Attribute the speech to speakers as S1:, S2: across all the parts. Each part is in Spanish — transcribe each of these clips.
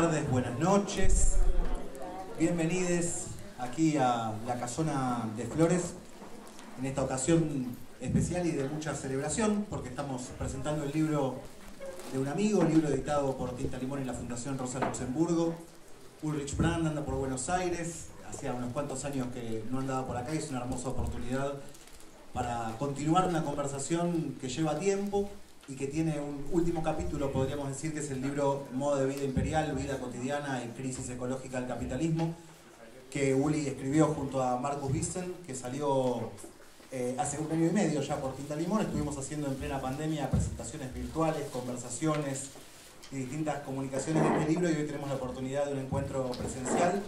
S1: tardes, buenas noches. Bienvenidos aquí a la Casona de Flores, en esta ocasión especial y de mucha celebración, porque estamos presentando el libro de un amigo, libro editado por Tinta Limón y la Fundación Rosa Luxemburgo. Ulrich Brand anda por Buenos Aires, hacía unos cuantos años que no andaba por acá y es una hermosa oportunidad para continuar una conversación que lleva tiempo y que tiene un último capítulo, podríamos decir, que es el libro Modo de vida imperial, vida cotidiana y crisis ecológica del capitalismo, que Uli escribió junto a Marcus Wissen, que salió hace un año y medio ya por Tinta Limón. Estuvimos haciendo en plena pandemia presentaciones virtuales, conversaciones y distintas comunicaciones de este libro, y hoy tenemos la oportunidad de un encuentro presencial,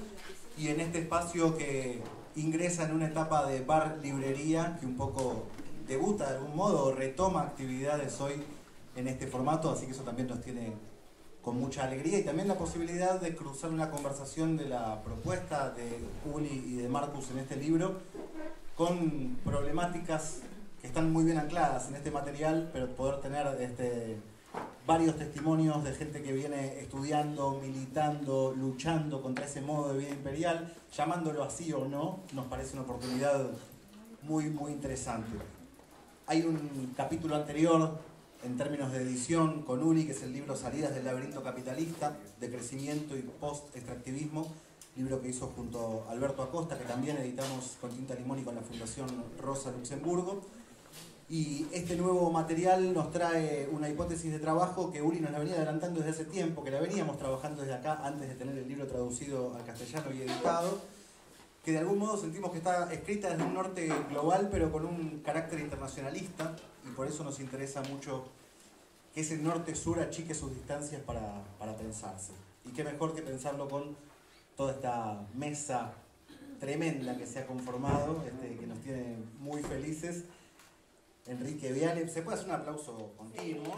S1: y en este espacio que ingresa en una etapa de bar-librería que un poco debuta de algún modo, o retoma actividades hoy en este formato, así que eso también nos tiene con mucha alegría, y también la posibilidad de cruzar una conversación de la propuesta de Uli y de Marcus en este libro con problemáticas que están muy bien ancladas en este material, pero poder tener varios testimonios de gente que viene estudiando, militando, luchando contra ese modo de vida imperial, llamándolo así o no, nos parece una oportunidad muy, muy interesante. Hay un capítulo anterior en términos de edición con Uli, que es el libro Salidas del laberinto capitalista, de crecimiento y post-extractivismo, libro que hizo junto a Alberto Acosta, que también editamos con Tinta Limón y con la Fundación Rosa Luxemburgo. Y este nuevo material nos trae una hipótesis de trabajo que Uli nos la venía adelantando desde hace tiempo, que la veníamos trabajando desde acá antes de tener el libro traducido al castellano y editado, que de algún modo sentimos que está escrita desde un norte global, pero con un carácter internacionalista, y por eso nos interesa mucho que ese norte-sur achique sus distancias para pensarse. Y qué mejor que pensarlo con toda esta mesa tremenda que se ha conformado, que nos tiene muy felices. Enrique Viale, ¿se puede hacer un aplauso continuo?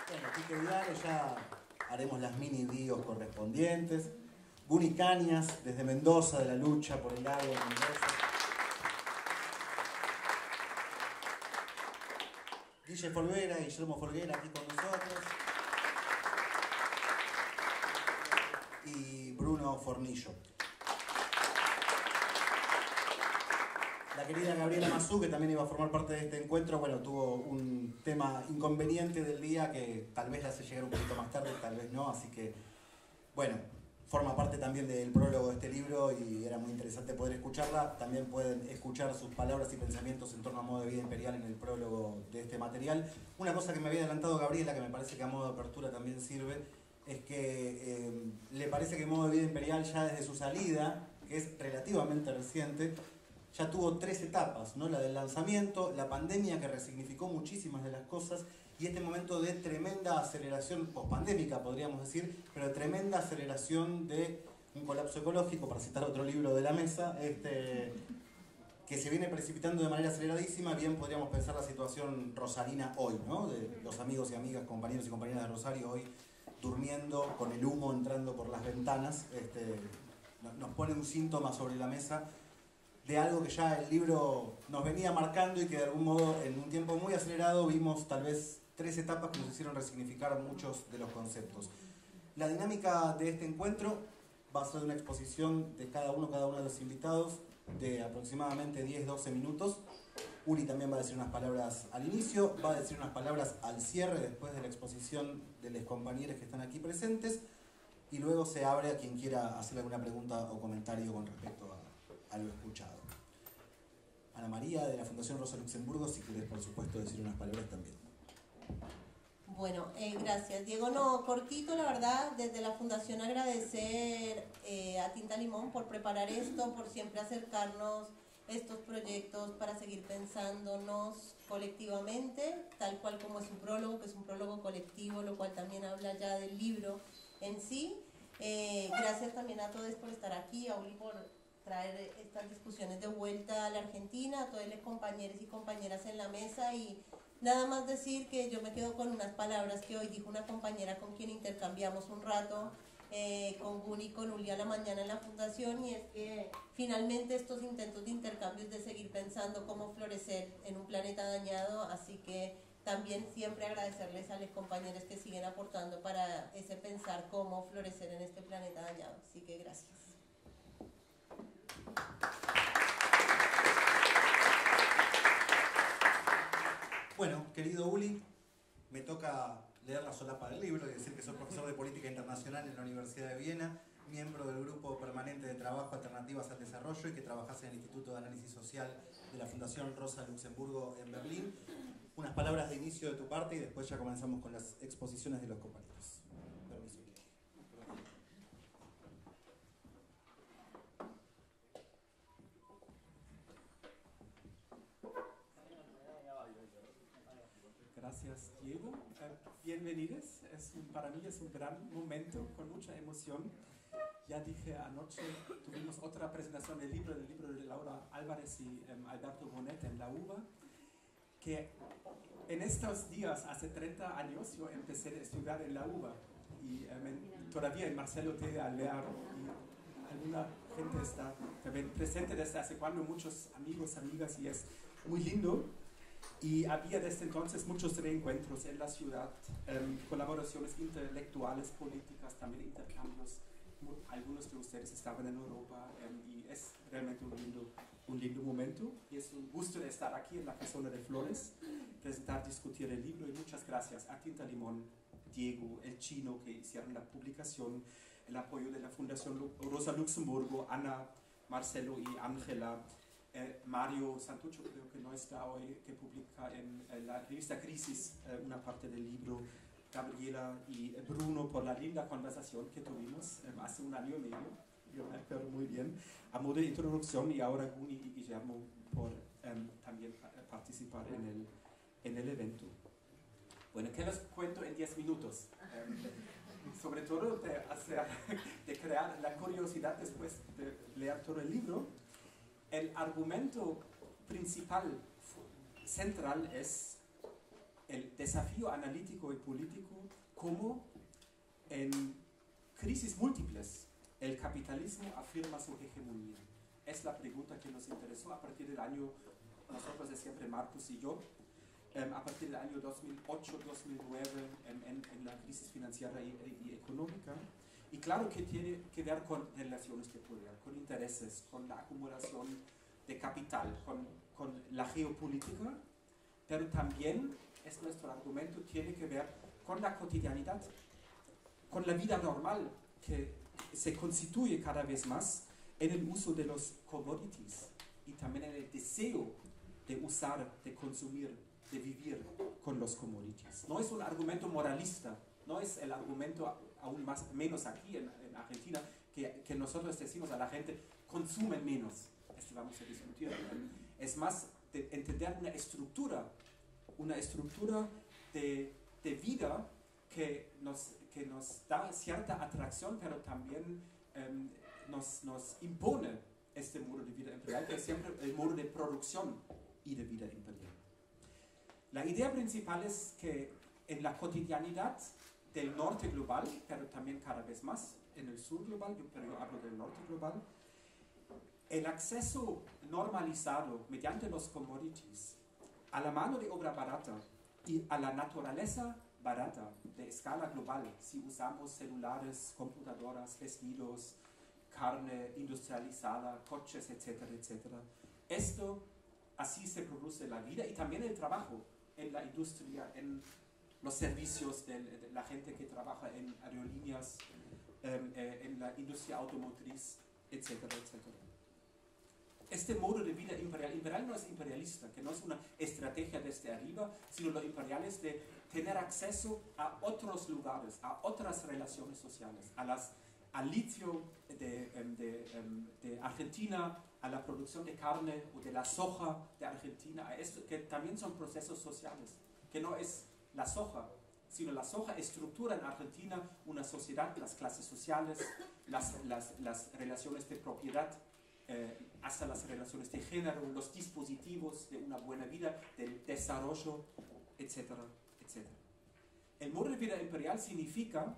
S1: Bueno, Enrique Viale, ya haremos las mini bios correspondientes. Guni Cañas, desde Mendoza, de la lucha por el agua en Mendoza. Guillermo Folguera aquí con nosotros. Y Bruno Fornillo. La querida Gabriela Mazú, que también iba a formar parte de este encuentro, bueno, tuvo un tema inconveniente del día que tal vez la hace llegar un poquito más tarde, tal vez no, así que, bueno, forma parte también del prólogo de este libro y era muy interesante poder escucharla. También pueden escuchar sus palabras y pensamientos en torno a modo de vida imperial en el prólogo de este material. Una cosa que me había adelantado Gabriela, que me parece que a modo de apertura también sirve, es que le parece que modo de vida imperial ya desde su salida, que es relativamente reciente, ya tuvo 3 etapas, ¿no? La del lanzamiento, la pandemia que resignificó muchísimas de las cosas, y este momento de tremenda aceleración pospandémica, podríamos decir, pero de tremenda aceleración de un colapso ecológico, para citar otro libro de la mesa, que se viene precipitando de manera aceleradísima. Bien podríamos pensar la situación rosarina hoy, ¿no? De los amigos y amigas, compañeros y compañeras de Rosario hoy durmiendo con el humo entrando por las ventanas, nos pone un síntoma sobre la mesa de algo que ya el libro nos venía marcando y que de algún modo en un tiempo muy acelerado vimos tal vez 3 etapas que nos hicieron resignificar muchos de los conceptos. La dinámica de este encuentro va a ser una exposición de cada uno de los invitados de aproximadamente 10-12 minutos. Uli también va a decir unas palabras al inicio, va a decir unas palabras al cierre después de la exposición de los compañeros que están aquí presentes, y luego se abre a quien quiera hacer alguna pregunta o comentario con respecto a lo escuchado. Ana María, de la Fundación Rosa Luxemburgo, si querés, por supuesto, decir unas palabras también.
S2: Bueno, gracias. Diego, no, cortito, la verdad, desde la Fundación agradecer a Tinta Limón por preparar esto, por siempre acercarnos estos proyectos para seguir pensándonos colectivamente, tal cual como es un prólogo, que es un prólogo colectivo, lo cual también habla ya del libro en sí. Gracias también a todos por estar aquí, a Uli por traer estas discusiones de vuelta a la Argentina, a todos los compañeros y compañeras en la mesa, y nada más decir que yo me quedo con unas palabras que hoy dijo una compañera con quien intercambiamos un rato, con Guni y con Uli a la mañana en la Fundación, y es que finalmente estos intentos de intercambios de seguir pensando cómo florecer en un planeta dañado, así que también siempre agradecerles a los compañeros que siguen aportando para ese pensar cómo florecer en este planeta dañado. Así que gracias.
S1: Bueno, querido Uli, me toca leer la solapa del libro y decir que soy profesor de Política Internacional en la Universidad de Viena, miembro del Grupo Permanente de Trabajo Alternativas al Desarrollo y que trabajase en el Instituto de Análisis Social de la Fundación Rosa Luxemburgo en Berlín. Unas palabras de inicio de tu parte y después ya comenzamos con las exposiciones de los compañeros. Permiso.
S3: Gracias, Diego. Bienvenidos. Para mí es un gran momento con mucha emoción. Ya dije anoche, tuvimos otra presentación del libro de Laura Álvarez y Alberto Bonet en la UBA, que en estos días, hace 30 años, yo empecé a estudiar en la UBA y todavía en Marcelo T. Alvear y alguna gente está también presente desde hace cuando, muchos amigos, amigas, y es muy lindo. Y había desde entonces muchos reencuentros en la ciudad, colaboraciones intelectuales, políticas, también intercambios. Algunos de ustedes estaban en Europa y es realmente un lindo momento. Y es un gusto de estar aquí en la Casona de Flores, presentar, discutir el libro. Y muchas gracias a Tinta Limón, Diego, el Chino, que hicieron la publicación, el apoyo de la Fundación Rosa Luxemburgo, Ana, Marcelo y Ángela. Mario Santucho, creo que no está hoy, que publica en la revista Crisis una parte del libro, Gabriela y Bruno por la linda conversación que tuvimos hace un año y medio, yo me acuerdo muy bien, a modo de introducción, y ahora Guni y Guillermo por también participar en el evento. Bueno, ¿qué les cuento en 10 minutos? Sobre todo de crear la curiosidad después de leer todo el libro. El argumento principal, central, es el desafío analítico y político, como en crisis múltiples el capitalismo afirma su hegemonía. Es la pregunta que nos interesó a partir del año, nosotros de siempre, Marcus y yo, a partir del año 2008-2009 en la crisis financiera y económica. Y claro que tiene que ver con relaciones de poder, con intereses, con la acumulación de capital, con la geopolítica, pero también, es nuestro argumento, tiene que ver con la cotidianidad, con la vida normal que se constituye cada vez más en el uso de los commodities y también en el deseo de usar, de consumir, de vivir con los commodities. No es un argumento moralista, no es el argumento aún menos aquí en Argentina, que nosotros decimos a la gente, consumen menos. Esto vamos a discutir. Es más de entender una estructura de vida que nos da cierta atracción, pero también nos impone este modo de vida imperial, que es siempre el modo de producción y de vida imperial. La idea principal es que en la cotidianidad del norte global, pero también cada vez más en el sur global, pero yo hablo del norte global, el acceso normalizado mediante los commodities a la mano de obra barata y a la naturaleza barata de escala global, si usamos celulares, computadoras, vestidos, carne industrializada, coches, etcétera, etcétera. Así se produce la vida y también el trabajo en la industria, en los servicios de la gente que trabaja en aerolíneas, en la industria automotriz, etcétera, etcétera. Este modo de vida imperial no es imperialista, que no es una estrategia desde arriba, sino lo imperial es de tener acceso a otros lugares, a otras relaciones sociales, al litio de Argentina, a la producción de carne o de la soja de Argentina, a esto, que también son procesos sociales, que no es la soja, sino la soja estructura en Argentina una sociedad, las clases sociales, las relaciones de propiedad, hasta las relaciones de género, los dispositivos de una buena vida, del desarrollo, etcétera, etcétera. El modo de vida imperial significa,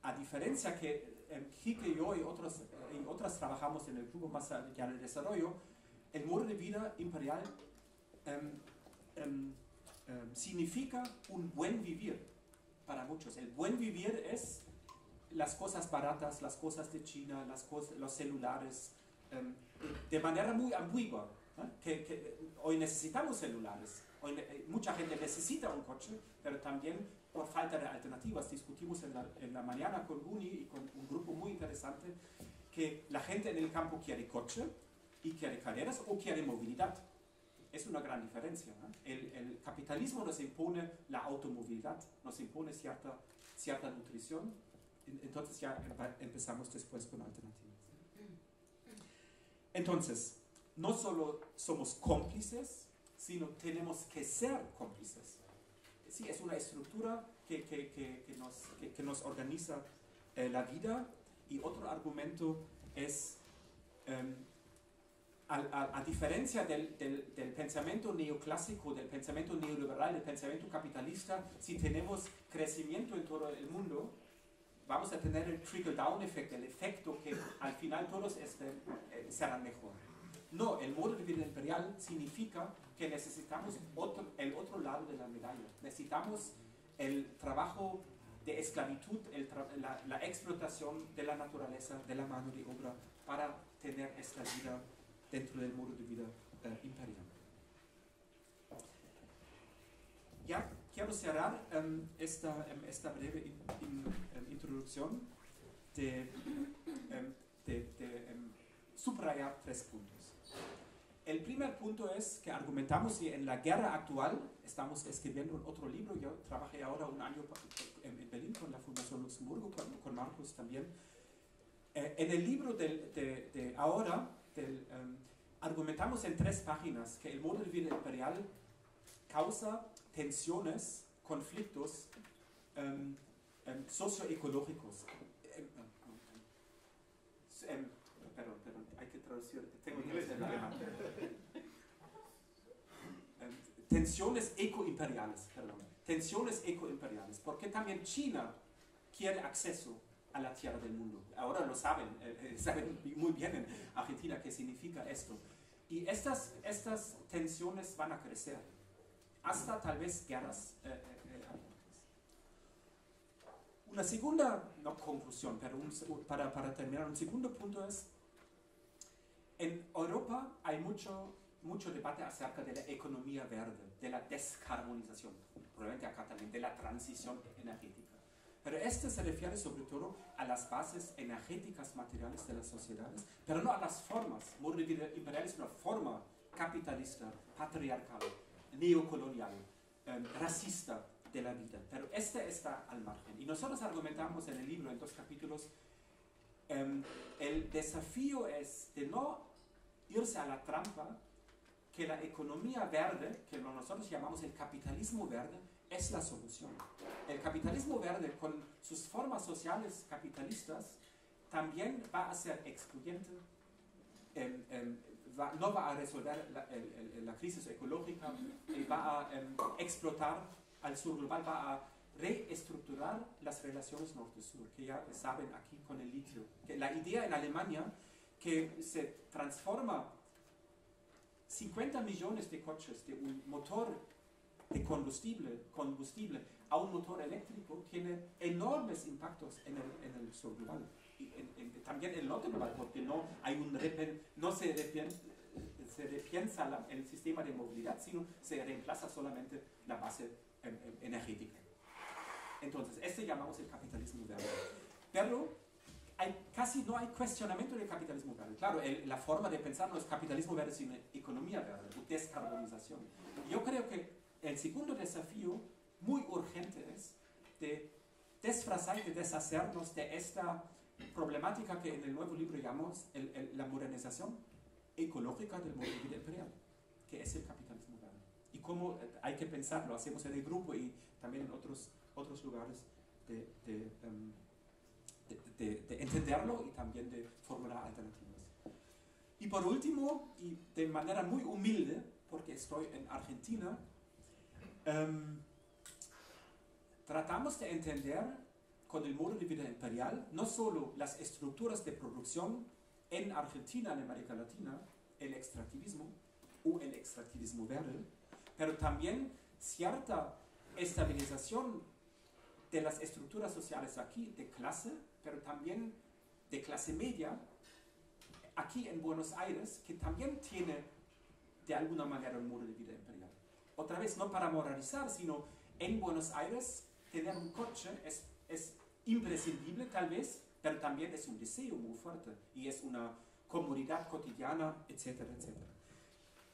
S3: a diferencia que Hike y yo y otras trabajamos en el grupo más allá del desarrollo, el modo de vida imperial significa un buen vivir para muchos. El buen vivir es las cosas baratas, las cosas de China, los celulares, de manera muy ambigua, ¿no? Que hoy necesitamos celulares, hoy mucha gente necesita un coche, pero también por falta de alternativas. Discutimos en la mañana con Guni y con un grupo muy interesante que la gente en el campo quiere coche y quiere carreras o quiere movilidad. Es una gran diferencia, ¿no? El capitalismo nos impone la automovilidad, nos impone cierta nutrición, entonces ya empezamos después con alternativas. Entonces, no solo somos cómplices, sino tenemos que ser cómplices. Sí, es una estructura que nos organiza la vida. Y otro argumento es, a diferencia del pensamiento neoclásico, del pensamiento neoliberal, del pensamiento capitalista, si tenemos crecimiento en todo el mundo, vamos a tener el trickle-down effect, el efecto que al final todos serán mejor. No, el modo de vida imperial significa que necesitamos el otro lado de la medalla. Necesitamos el trabajo de esclavitud, la explotación de la naturaleza, de la mano de obra, para tener esta vida dentro del modo de vida imperial. Ya quiero cerrar esta breve introducción de subrayar 3 puntos. El primer punto es que argumentamos que en la guerra actual, estamos escribiendo otro libro, yo trabajé ahora un año en Berlín con la Fundación Luxemburgo, con Marcos también. En el libro de ahora, argumentamos en 3 páginas que el modo de vida imperial causa tensiones, conflictos socioecológicos. Perdón, hay que traducir, tengo inglés en alemán. Tensiones ecoimperiales, porque también China quiere acceso a la tierra del mundo. Ahora lo saben muy bien en Argentina qué significa esto. Y estas tensiones van a crecer, hasta tal vez guerras abiertas. Una segunda, no conclusión, pero para terminar, un segundo punto es, en Europa hay mucho debate acerca de la economía verde, de la descarbonización, probablemente acá también de la transición energética. Pero esto se refiere sobre todo a las bases energéticas materiales de las sociedades, pero no a las formas. El modo de vida imperial es una forma capitalista, patriarcal, neocolonial, racista de la vida. Pero este está al margen. Y nosotros argumentamos en el libro, en 2 capítulos, el desafío es de no irse a la trampa que la economía verde, que nosotros llamamos el capitalismo verde, es la solución. El capitalismo verde, con sus formas sociales capitalistas, también va a ser excluyente, no va a resolver la crisis ecológica, va a explotar al sur global, va a reestructurar las relaciones norte-sur, que ya saben aquí con el litio. Que la idea en Alemania que se transforma 50 millones de coches de un motor de combustible a un motor eléctrico tiene enormes impactos en el sur global. Y también en el norte global, porque no se repiensa el sistema de movilidad, sino se reemplaza solamente la base energética. Entonces, este llamamos el capitalismo verde. Pero casi no hay cuestionamiento del capitalismo verde. Claro, la forma de pensar no es capitalismo verde, sino economía verde, o descarbonización. Yo creo que el segundo desafío muy urgente es de disfrazar y de deshacernos de esta problemática que en el nuevo libro llamamos la modernización ecológica del modo de vida imperial, que es el capitalismo verde. Y cómo hay que pensarlo, hacemos en el grupo y también en otros lugares de entenderlo y también de formular alternativas. Y por último, y de manera muy humilde, porque estoy en Argentina, tratamos de entender con el modo de vida imperial no solo las estructuras de producción en Argentina, en América Latina, el extractivismo o el extractivismo verde, pero también cierta estabilización de las estructuras sociales aquí, de clase, pero también de clase media, aquí en Buenos Aires, que también tiene de alguna manera un modo de vida imperial. Otra vez, no para moralizar, sino en Buenos Aires tener un coche es imprescindible tal vez, pero también es un deseo muy fuerte y es una comodidad cotidiana, etcétera, etcétera.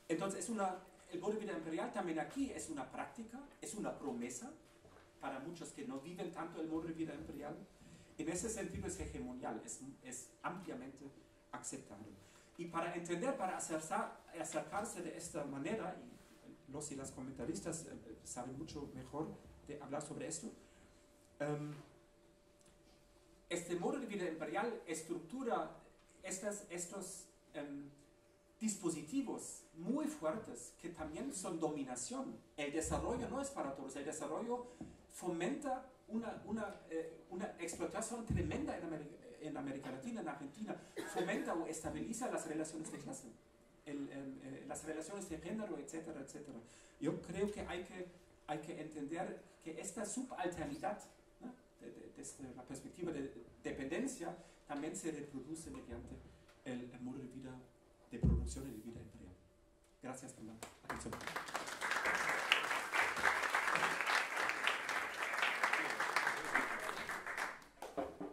S3: Entonces, el modo de vida imperial también aquí es una práctica, es una promesa para muchos que no viven tanto el modo de vida imperial. En ese sentido es hegemonial, es ampliamente aceptable. Y para entender, para acercarse de esta manera, y los y las comentaristas saben mucho mejor de hablar sobre esto, este modo de vida imperial estructura estos dispositivos muy fuertes que también son dominación. El desarrollo no es para todos, el desarrollo fomenta una explotación tremenda en América Latina, en Argentina, fomenta o estabiliza las relaciones de clase, las relaciones de género, etcétera, etcétera. Yo creo que hay que entender que esta subalternidad, ¿no?, desde la perspectiva de dependencia, también se reproduce mediante el modo de vida de producción y de vida imperial. Gracias por la atención.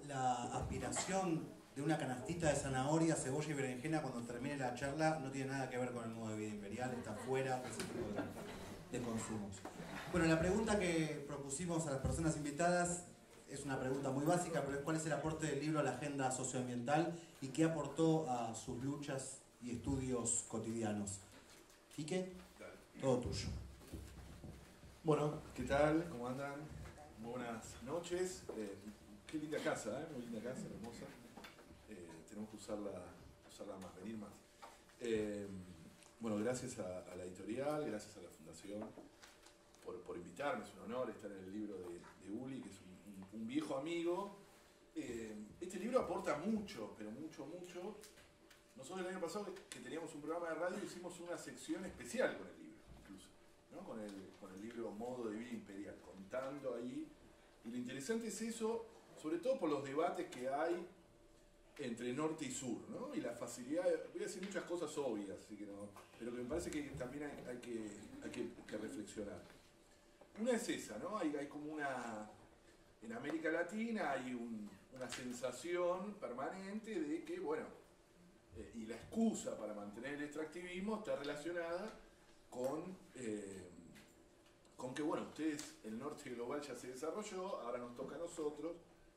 S1: La aspiración de una canastita de zanahoria, cebolla y berenjena cuando termine la charla no tiene nada que ver con el modo de vida imperial, está fuera de ese tipo de consumos. Bueno, la pregunta que propusimos a las personas invitadas es una pregunta muy básica, pero es: ¿cuál es el aporte del libro a la agenda socioambiental y qué aportó a sus luchas y estudios cotidianos? Quique, todo tuyo.
S4: Bueno, ¿qué tal? ¿Cómo andan? Muy buenas noches. Qué linda casa, ¿eh? Muy linda casa, hermosa. Tenemos que usarla más, venir más. Bueno, gracias a la editorial, gracias a la Fundación por invitarme. Es un honor estar en el libro de Uli, que es un viejo amigo. Este libro aporta mucho, pero mucho, mucho. Nosotros el año pasado, que teníamos un programa de radio, hicimos una sección especial con el libro, incluso, ¿no? Con el libro Modo de Vida Imperial, contando ahí. Y lo interesante es eso, sobre todo por los debates que hay entre norte y sur, ¿no? Y la facilidad, voy a decir muchas cosas obvias, así que no, pero que me parece que también hay que reflexionar. Una es esa, ¿no? Hay como en América Latina hay una sensación permanente de que, bueno, y la excusa para mantener el extractivismo está relacionada con que, bueno, ustedes, el norte global ya se desarrolló, ahora nos toca a nosotros,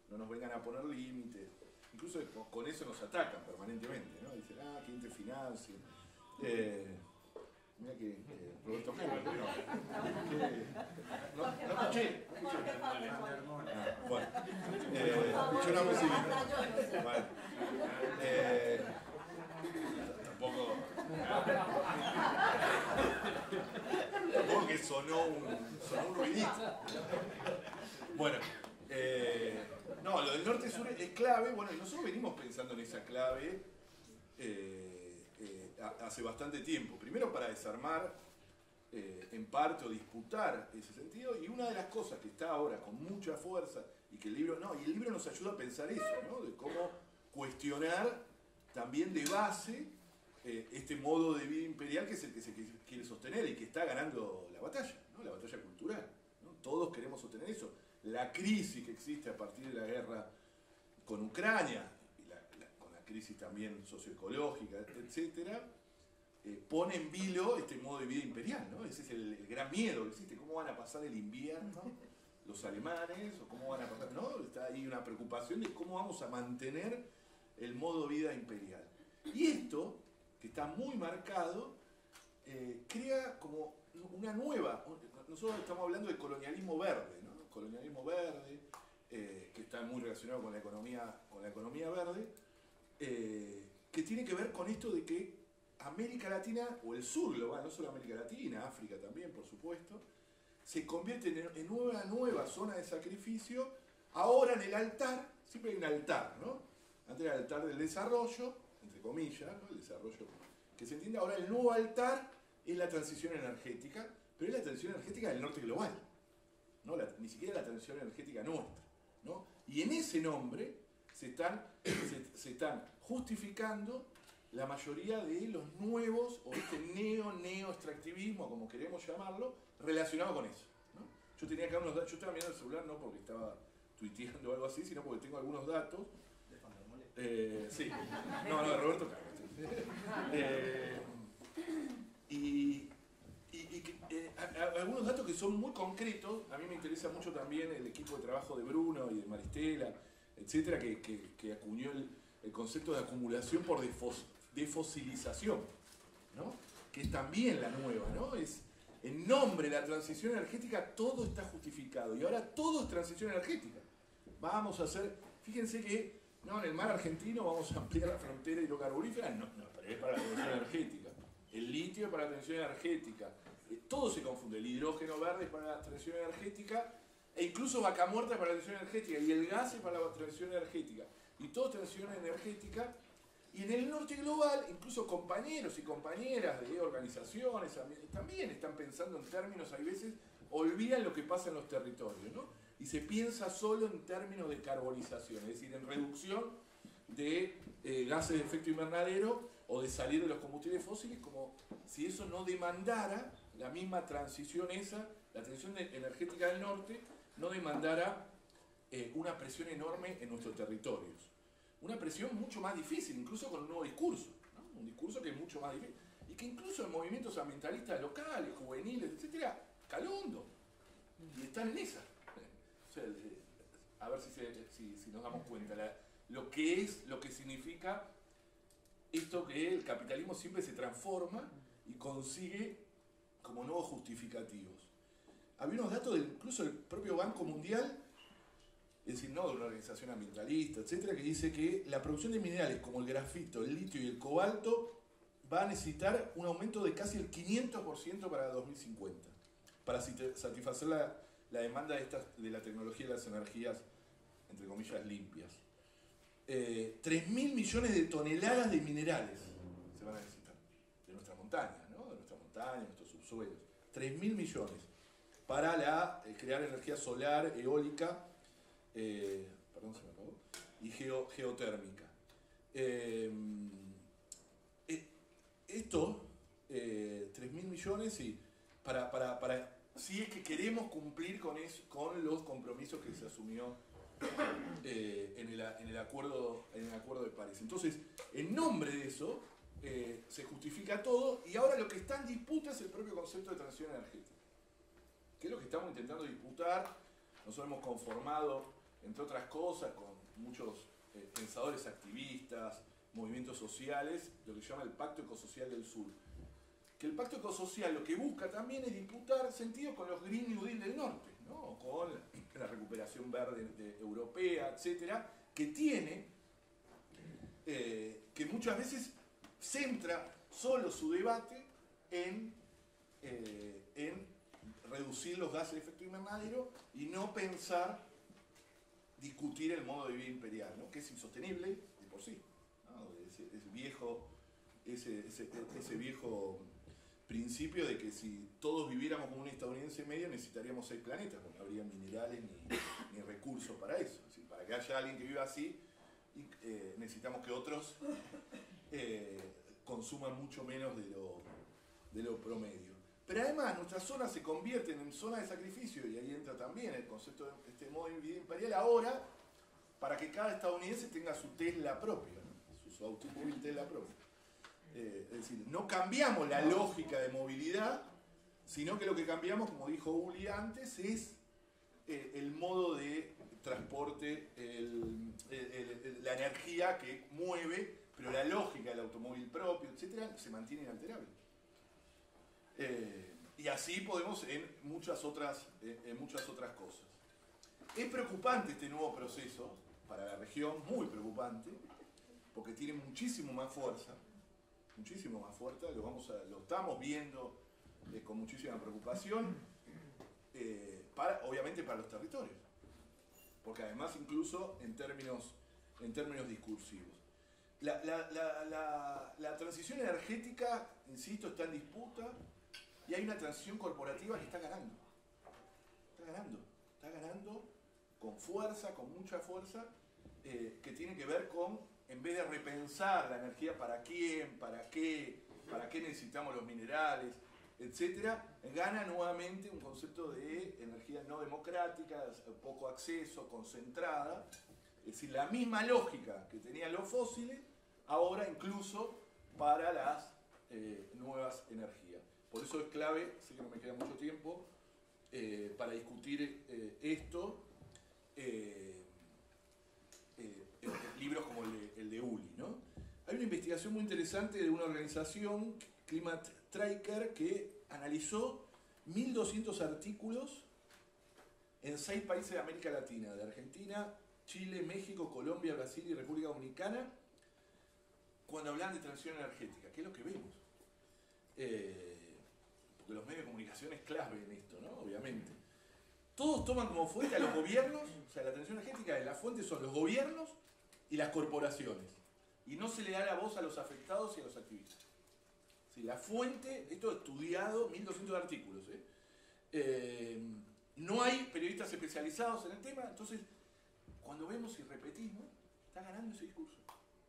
S4: no nos vengan a poner límites. Incluso con eso nos atacan permanentemente, ¿no? Dicen, ¿quién te financia? Mira que Roberto Fútbol, no escuché. Bueno, escuché una musiquita. Bueno, tampoco que sonó un ruidito. Bueno, no, lo del norte-sur es clave. Bueno, y nosotros venimos pensando en esa clave hace bastante tiempo. Primero para desarmar en parte o disputar ese sentido, y una de las cosas que está ahora con mucha fuerza y que el libro nos ayuda a pensar eso, ¿no? De cómo cuestionar también de base este modo de vida imperial que es el que se quiere sostener y que está ganando la batalla, ¿no? La batalla cultural, ¿no? Todos queremos sostener eso. La crisis que existe a partir de la guerra con Ucrania, y con la crisis también socioecológica, etcétera, pone en vilo este modo de vida imperial, ¿no? Ese es el gran miedo que existe. ¿Cómo van a pasar el invierno los alemanes? ¿O cómo van a pasar? ¿No? Está ahí una preocupación de cómo vamos a mantener el modo de vida imperial. Y esto, que está muy marcado, crea como una nueva... Nosotros estamos hablando de colonialismo verde, ¿no? Colonialismo verde, que está muy relacionado con la economía verde, que tiene que ver con esto de que América Latina, o el sur global, no solo América Latina, África también, por supuesto, se convierte en una nueva zona de sacrificio. Ahora en el altar, siempre hay un altar, ¿no? Antes era el altar del desarrollo, entre comillas, ¿no? El desarrollo que se entiende. Ahora el nuevo altar es la transición energética, pero es la transición energética del norte global, ¿no? Ni siquiera la transición energética nuestra, ¿no? Y en ese nombre se están justificando la mayoría de los nuevos, o este neo-extractivismo, como queremos llamarlo, relacionado con eso, ¿no? Yo tenía acá unos datos, yo estaba mirando el celular no porque estaba tuiteando o algo así, sino porque tengo algunos datos. Sí, no, de Roberto Carlos. Algunos datos que son muy concretos. A mí me interesa mucho también el equipo de trabajo de Bruno y de Maristela, etcétera, que acuñó el concepto de acumulación por defosilización, ¿no? Que es también la nueva, ¿no? Es en nombre de la transición energética todo está justificado y ahora todo es transición energética. Vamos a hacer, fíjense que no, en el mar argentino vamos a ampliar la frontera hidrocarburífera, no, pero es para la transición energética. El litio es para la transición energética. Todo se confunde, el hidrógeno verde es para la transición energética e incluso vaca muerta es para la transición energética y el gas es para la transición energética. Y todo es transición energética. Y en el norte global, incluso compañeros y compañeras de organizaciones también están pensando en términos, a veces olvidan lo que pasa en los territorios, ¿no? Y se piensa solo en términos de carbonización, es decir, en reducción de gases de efecto invernadero o de salir de los combustibles fósiles, como si eso no demandara la misma transición la transición energética del norte, no demandara una presión enorme en nuestros territorios. Una presión mucho más difícil, incluso con un nuevo discurso, ¿no? Un discurso que es mucho más difícil. Y que incluso en movimientos ambientalistas locales, juveniles, etcétera, caló hondo. Y están en esa. O sea, a ver si nos damos cuenta. Lo que significa esto que el capitalismo siempre se transforma y consigue como nuevos justificativos. Había unos datos incluso del propio Banco Mundial, es decir, no de una organización ambientalista, etcétera, que dice que la producción de minerales como el grafito, el litio y el cobalto va a necesitar un aumento de casi el 500% para 2050, para satisfacer la demanda de la tecnología de las energías, entre comillas, limpias. 3.000 millones de toneladas de minerales se van a necesitar, de nuestras montañas, ¿no? De nuestras montañas, de nuestros subsuelos. 3.000 millones para crear energía solar, eólica, perdón, se me acabó, y geotérmica. Esto, 3.000 millones, y si es que queremos cumplir con los compromisos que se asumió en el acuerdo de París. Entonces, en nombre de eso, se justifica todo, y ahora lo que está en disputa es el propio concepto de transición energética, que es lo que estamos intentando disputar. Nosotros hemos conformado, entre otras cosas, con muchos pensadores activistas, movimientos sociales, lo que se llama el Pacto Ecosocial del Sur. Que el Pacto Ecosocial lo que busca también es disputar sentido con los Green New Deal del norte, ¿no? Con la recuperación verde europea, etcétera, que que muchas veces centra solo su debate en reducir los gases de efecto invernadero y no discutir el modo de vida imperial, ¿no? Que es insostenible de por sí, ¿no? Ese viejo principio de que si todos viviéramos como un estadounidense medio necesitaríamos 6 planetas, porque no habría minerales ni recursos para eso. Es decir, para que haya alguien que viva así, necesitamos que otros consuman mucho menos de lo promedio. Pero además nuestras zonas se convierten en zonas de sacrificio, y ahí entra también el concepto de este modo de vida imperial ahora, para que cada estadounidense tenga su Tesla propio, ¿no? su automóvil Tesla propio. Es decir, no cambiamos la lógica de movilidad, sino que lo que cambiamos, como dijo Uli antes, es el modo de transporte, la energía que mueve, pero la lógica del automóvil propio, etcétera, se mantiene inalterable. Y así podemos en muchas otras cosas. Es preocupante este nuevo proceso para la región, muy preocupante, porque tiene muchísimo más fuerza, lo estamos viendo con muchísima preocupación, obviamente para los territorios, porque además incluso en términos discursivos. La transición energética, insisto, está en disputa. y hay una transición corporativa que está ganando. Está ganando con fuerza, con mucha fuerza, que tiene que ver con, en vez de repensar la energía para quién, para qué necesitamos los minerales, etcétera, gana nuevamente un concepto de energía no democrática, poco acceso, concentrada. Es decir, la misma lógica que tenían los fósiles, ahora incluso para las nuevas energías. Por eso es clave, sé que no me queda mucho tiempo, para discutir esto, libros como el de Uli, ¿no? Hay una investigación muy interesante de una organización, Climate Tracker, que analizó 1.200 artículos en 6 países de América Latina, de Argentina, Chile, México, Colombia, Brasil y República Dominicana, cuando hablan de transición energética, que es lo que vemos. Porque los medios de comunicación es clave en esto, ¿no? Obviamente. Todos toman como fuente a los gobiernos, o sea, la transición energética, las fuentes son los gobiernos y las corporaciones. Y no se le da la voz a los afectados y a los activistas. Sí, la fuente, esto estudiado, 1.200 artículos. No hay periodistas especializados en el tema, entonces, cuando vemos y repetimos, está ganando ese discurso.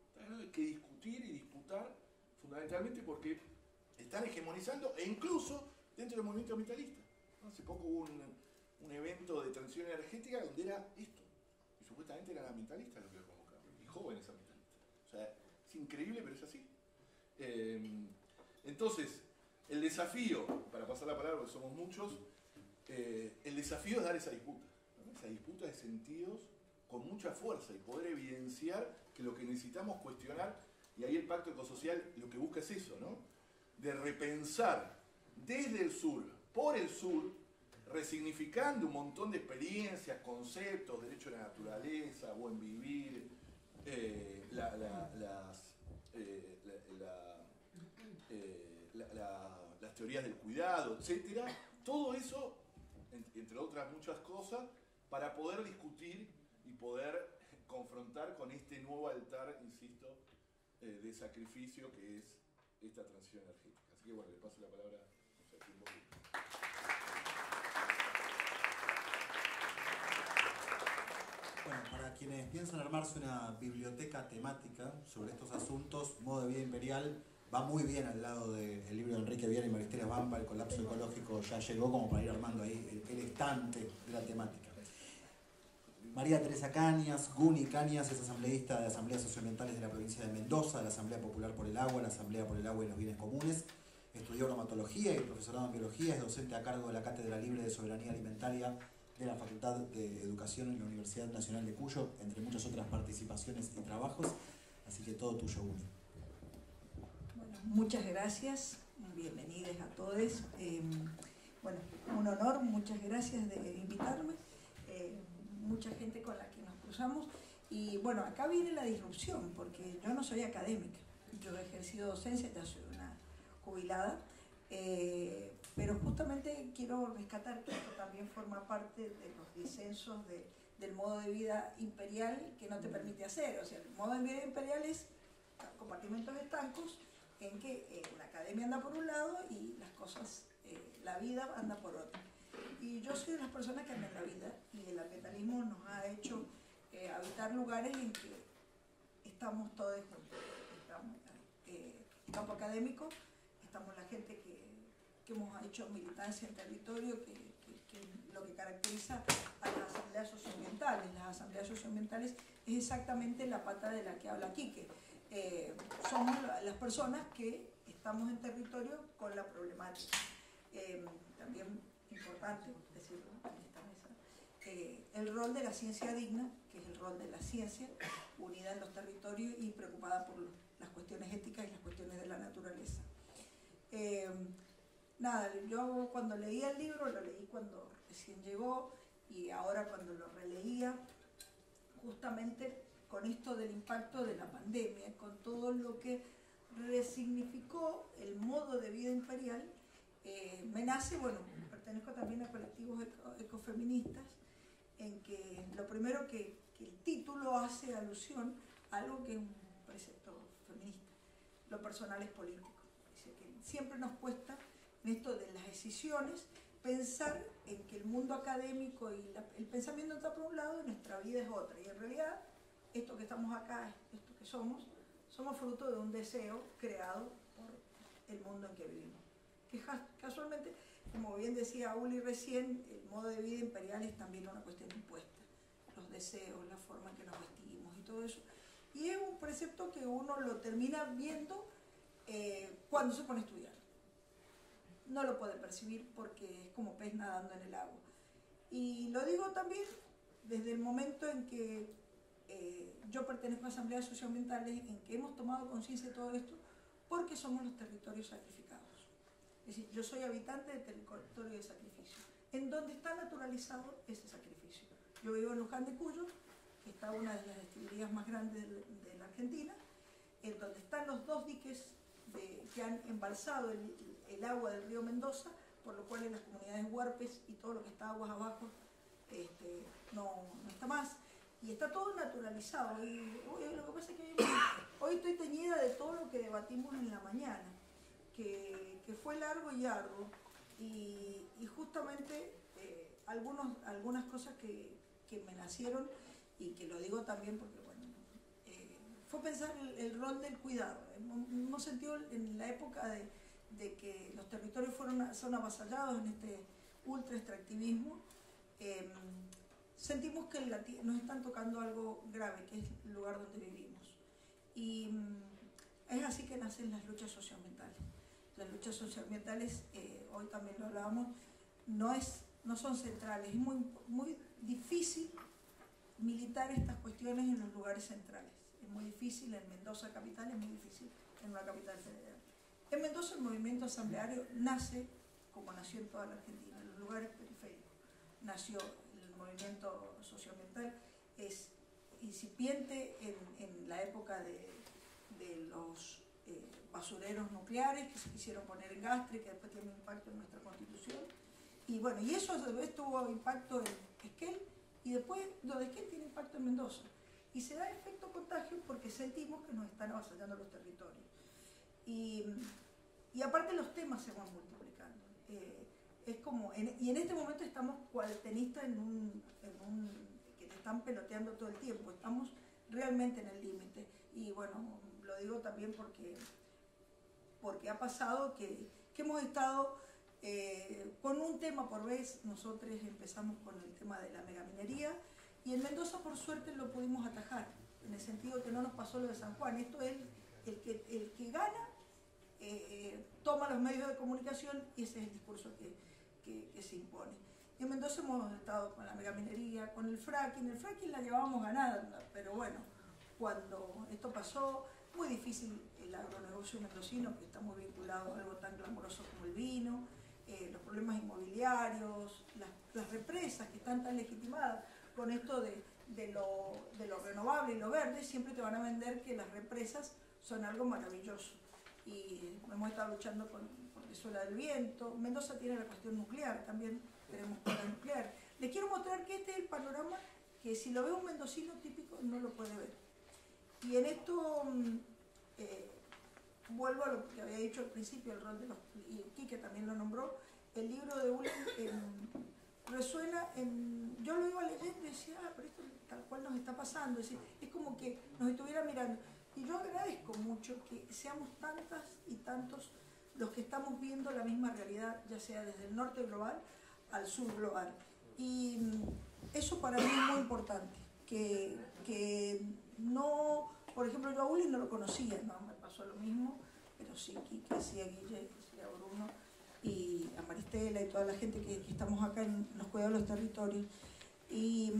S4: Está ganando, hay que discutir y disputar, fundamentalmente porque están hegemonizando, e incluso dentro del movimiento ambientalista. Hace poco hubo un evento de transición energética donde era esto. Y supuestamente eran ambientalistas los que lo convocaban, y jóvenes ambientalistas. O sea, es increíble, pero es así. Entonces, el desafío, para pasar la palabra porque somos muchos, el desafío es dar esa disputa, ¿no? Esa disputa de sentidos con mucha fuerza y poder evidenciar que lo que necesitamos cuestionar, y ahí el pacto ecosocial lo que busca es eso, ¿no? De repensar desde el sur, por el sur, resignificando un montón de experiencias, conceptos, derecho a la naturaleza, buen vivir, las teorías del cuidado, etc. Todo eso, entre otras muchas cosas, para poder discutir y poder confrontar con este nuevo altar, insisto, de sacrificio que es esta transición energética. Así que bueno, le paso la palabra a Joaquín Boguín.
S1: Bueno, para quienes piensan armarse una biblioteca temática sobre estos asuntos, Modo de Vida Imperial va muy bien al lado del libro de Enrique Viera y Maristela Bamba, El colapso ecológico ya llegó, como para ir armando ahí el estante de la temática. María Teresa Cañas, Guni Cañas, es asambleísta de Asambleas Socioambientales de la provincia de Mendoza, de la Asamblea Popular por el Agua, la Asamblea por el Agua y los Bienes Comunes. Estudió bromatología y profesorado en biología, es docente a cargo de la Cátedra Libre de Soberanía Alimentaria de la Facultad de Educación en la Universidad Nacional de Cuyo, entre muchas otras participaciones y trabajos. Así que todo tuyo, Guni.
S5: Bueno, muchas gracias, bienvenidos a todos. Bueno, un honor, muchas gracias de invitarme. Mucha gente con la que nos cruzamos. Y bueno, acá viene la disrupción, porque yo no soy académica. Yo he ejercido docencia, ya soy una jubilada. Pero justamente quiero rescatar que esto también forma parte de los disensos del modo de vida imperial que no te permite hacer. O sea, el modo de vida imperial es compartimentos estancos en que la academia anda por un lado y las cosas, la vida anda por otro. Y yo soy de las personas que aman la vida, y el ambientalismo nos ha hecho habitar lugares en que estamos todos juntos. Estamos el campo académico, estamos la gente que hemos hecho militancia en territorio, que lo que caracteriza a las asambleas socioambientales. Las asambleas socioambientales es exactamente la pata de la que habla Quique. Somos las personas que estamos en territorio con la problemática. También importante decirlo en esta mesa, el rol de la ciencia digna, que es el rol de la ciencia unida en los territorios y preocupada por las cuestiones éticas y las cuestiones de la naturaleza. Nada, yo cuando leía el libro, lo leí cuando recién llegó, y ahora cuando lo releía, justamente con esto del impacto de la pandemia, con todo lo que resignificó el modo de vida imperial, me nace, bueno, pertenezco también a colectivos ecofeministas, en que lo primero que el título hace alusión a algo que es un precepto feminista: lo personal es político. Dice que siempre nos cuesta en esto de las decisiones, pensar en que el mundo académico y el pensamiento está por un lado y nuestra vida es otra. Y en realidad, esto que estamos acá, esto que somos fruto de un deseo creado por el mundo en que vivimos. Que casualmente, como bien decía Uli recién, el modo de vida imperial es también una cuestión impuesta. Los deseos, la forma en que nos vestimos y todo eso. Y es un precepto que uno lo termina viendo cuando se pone a estudiar. No lo puede percibir porque es como pez nadando en el agua. Y lo digo también desde el momento en que yo pertenezco a asambleas socioambientales, en que hemos tomado conciencia de todo esto, porque somos los territorios sacrificados. Es decir, yo soy habitante del territorio de sacrificio, en donde está naturalizado ese sacrificio. Yo vivo en Luján de Cuyo, que está una de las destilerías más grandes de la Argentina, en donde están los 2 diques que han embalsado el agua del río Mendoza, por lo cual en las comunidades huarpes y todo lo que está aguas abajo no está más. Y está todo naturalizado. Y lo que pasa es que hoy estoy teñida de todo lo que debatimos en la mañana, que fue largo y arduo, y justamente algunas cosas que me nacieron, y que lo digo también porque, bueno, fue pensar el rol del cuidado. Hemos sentido en la época de que los territorios son avasallados en este ultra extractivismo, sentimos que nos están tocando algo grave, que es el lugar donde vivimos. Y es así que nacen las luchas socioambientales. Las luchas socioambientales, hoy también lo hablábamos, no son centrales. Es muy difícil militar estas cuestiones en los lugares centrales. Es muy difícil en Mendoza capital, es muy difícil en una capital federal. En Mendoza el movimiento asambleario nace, como nació en toda la Argentina, en los lugares periféricos. Nació el movimiento socioambiental, es incipiente en la época de los basureros nucleares que se quisieron poner en Gastre, que después tiene un impacto en nuestra constitución. Y bueno, y eso a su vez tuvo impacto en Esquel, y después lo de Esquel tiene impacto en Mendoza. Y se da efecto contagio porque sentimos que nos están avasallando los territorios. Y aparte los temas se van multiplicando. Es como, y en este momento estamos cual tenistas que te están peloteando todo el tiempo. Estamos realmente en el límite. Y bueno, lo digo también porque ha pasado que hemos estado con un tema por vez. Nosotros empezamos con el tema de la megaminería, y en Mendoza por suerte lo pudimos atajar, en el sentido que no nos pasó lo de San Juan. Esto es el que gana, toma los medios de comunicación, y ese es el discurso que se impone. Y en Mendoza hemos estado con la megaminería, con el fracking la llevábamos ganada, pero bueno, cuando esto pasó, muy difícil el agronegocio mendocino, que está muy vinculado a algo tan glamoroso como el vino, los problemas inmobiliarios, las represas que están tan legitimadas con esto de lo renovable y lo verde. Siempre te van a vender que las represas son algo maravilloso. Y hemos estado luchando por Venezuela del viento. Mendoza tiene la cuestión nuclear, también tenemos cuestión nuclear. Les quiero mostrar que este es el panorama que si lo ve un mendocino típico no lo puede ver. Y en esto vuelvo a lo que había dicho al principio, el rol de los, y Quique también lo nombró. El libro de Uli resuena yo lo iba leyendo y decía, pero esto tal cual nos está pasando, es como que nos estuviera mirando. Y yo agradezco mucho que seamos tantas y tantos los que estamos viendo la misma realidad, ya sea desde el norte global al sur global. Y eso para mí es muy importante, que no, por ejemplo, yo a Uli no lo conocía, no me pasó lo mismo, pero sí, Quique, sí a Guille, sí a Bruno, y a Maristela y toda la gente que estamos acá en los cuidados de los territorios. Y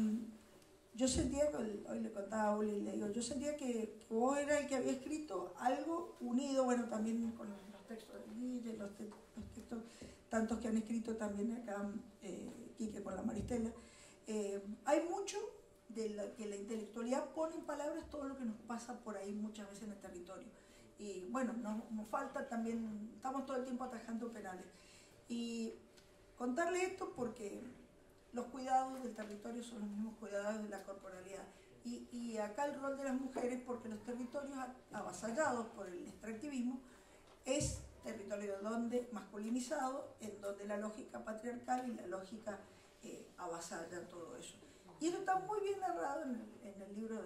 S5: yo sentía, hoy le contaba a Uli, le digo, yo sentía que vos eras el que había escrito algo unido, bueno, también con los textos de Guille, los textos, tantos que han escrito también acá, Quique con la Maristela. Hay mucho de que la intelectualidad pone en palabras todo lo que nos pasa por ahí muchas veces en el territorio. Y bueno, nos falta también, estamos todo el tiempo atajando penales. Y contarle esto porque los cuidados del territorio son los mismos cuidados de la corporalidad. Y acá el rol de las mujeres, porque los territorios avasallados por el extractivismo es territorio donde masculinizado, en donde la lógica patriarcal y la lógica avasalla todo eso. Y eso está muy bien narrado en el libro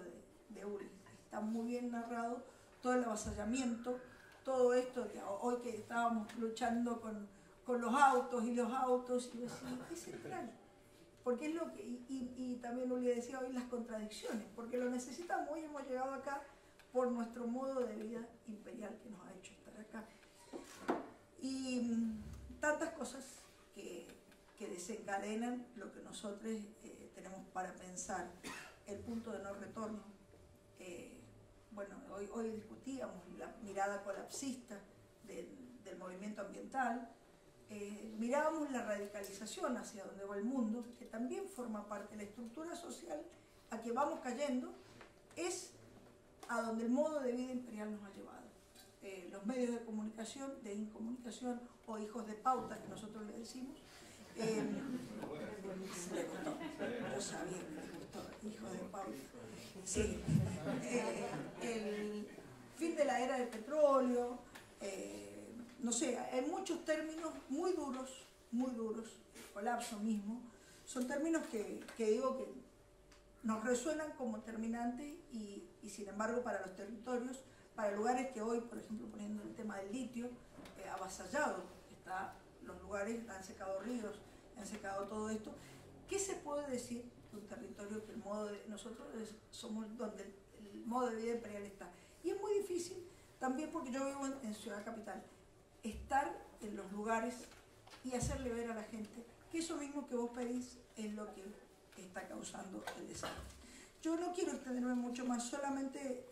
S5: de Uli. Está muy bien narrado todo el avasallamiento, todo esto que hoy que estábamos luchando con los autos, y yo decía, es central. Porque es lo que, y también Uli decía hoy, las contradicciones, porque lo necesitamos. Hoy hemos llegado acá por nuestro modo de vida imperial que nos ha hecho estar acá. Y tantas cosas que desencadenan lo que nosotros tenemos para pensar, el punto de no retorno. Bueno, hoy discutíamos la mirada colapsista del movimiento ambiental, mirábamos la radicalización hacia donde va el mundo, que también forma parte de la estructura social a que vamos cayendo, es a donde el modo de vida imperial nos ha llevado. Los medios de comunicación, de incomunicación, o hijos de pauta, que nosotros le decimos, le gustó, yo sabía que le gustó, hijos de pauta. Sí, el fin de la era del petróleo, no sé, hay muchos términos muy duros, el colapso mismo, son términos que digo que nos resuenan como terminantes y sin embargo para los territorios, para lugares que hoy, por ejemplo, poniendo el tema del litio, avasallado, los lugares han secado ríos, han secado todo esto. ¿Qué se puede decir de un territorio que nosotros somos donde el modo de vida imperial está? Y es muy difícil también porque yo vivo en Ciudad Capital, estar en los lugares y hacerle ver a la gente que eso mismo que vos pedís es lo que está causando el desastre. Yo no quiero extenderme mucho más, solamente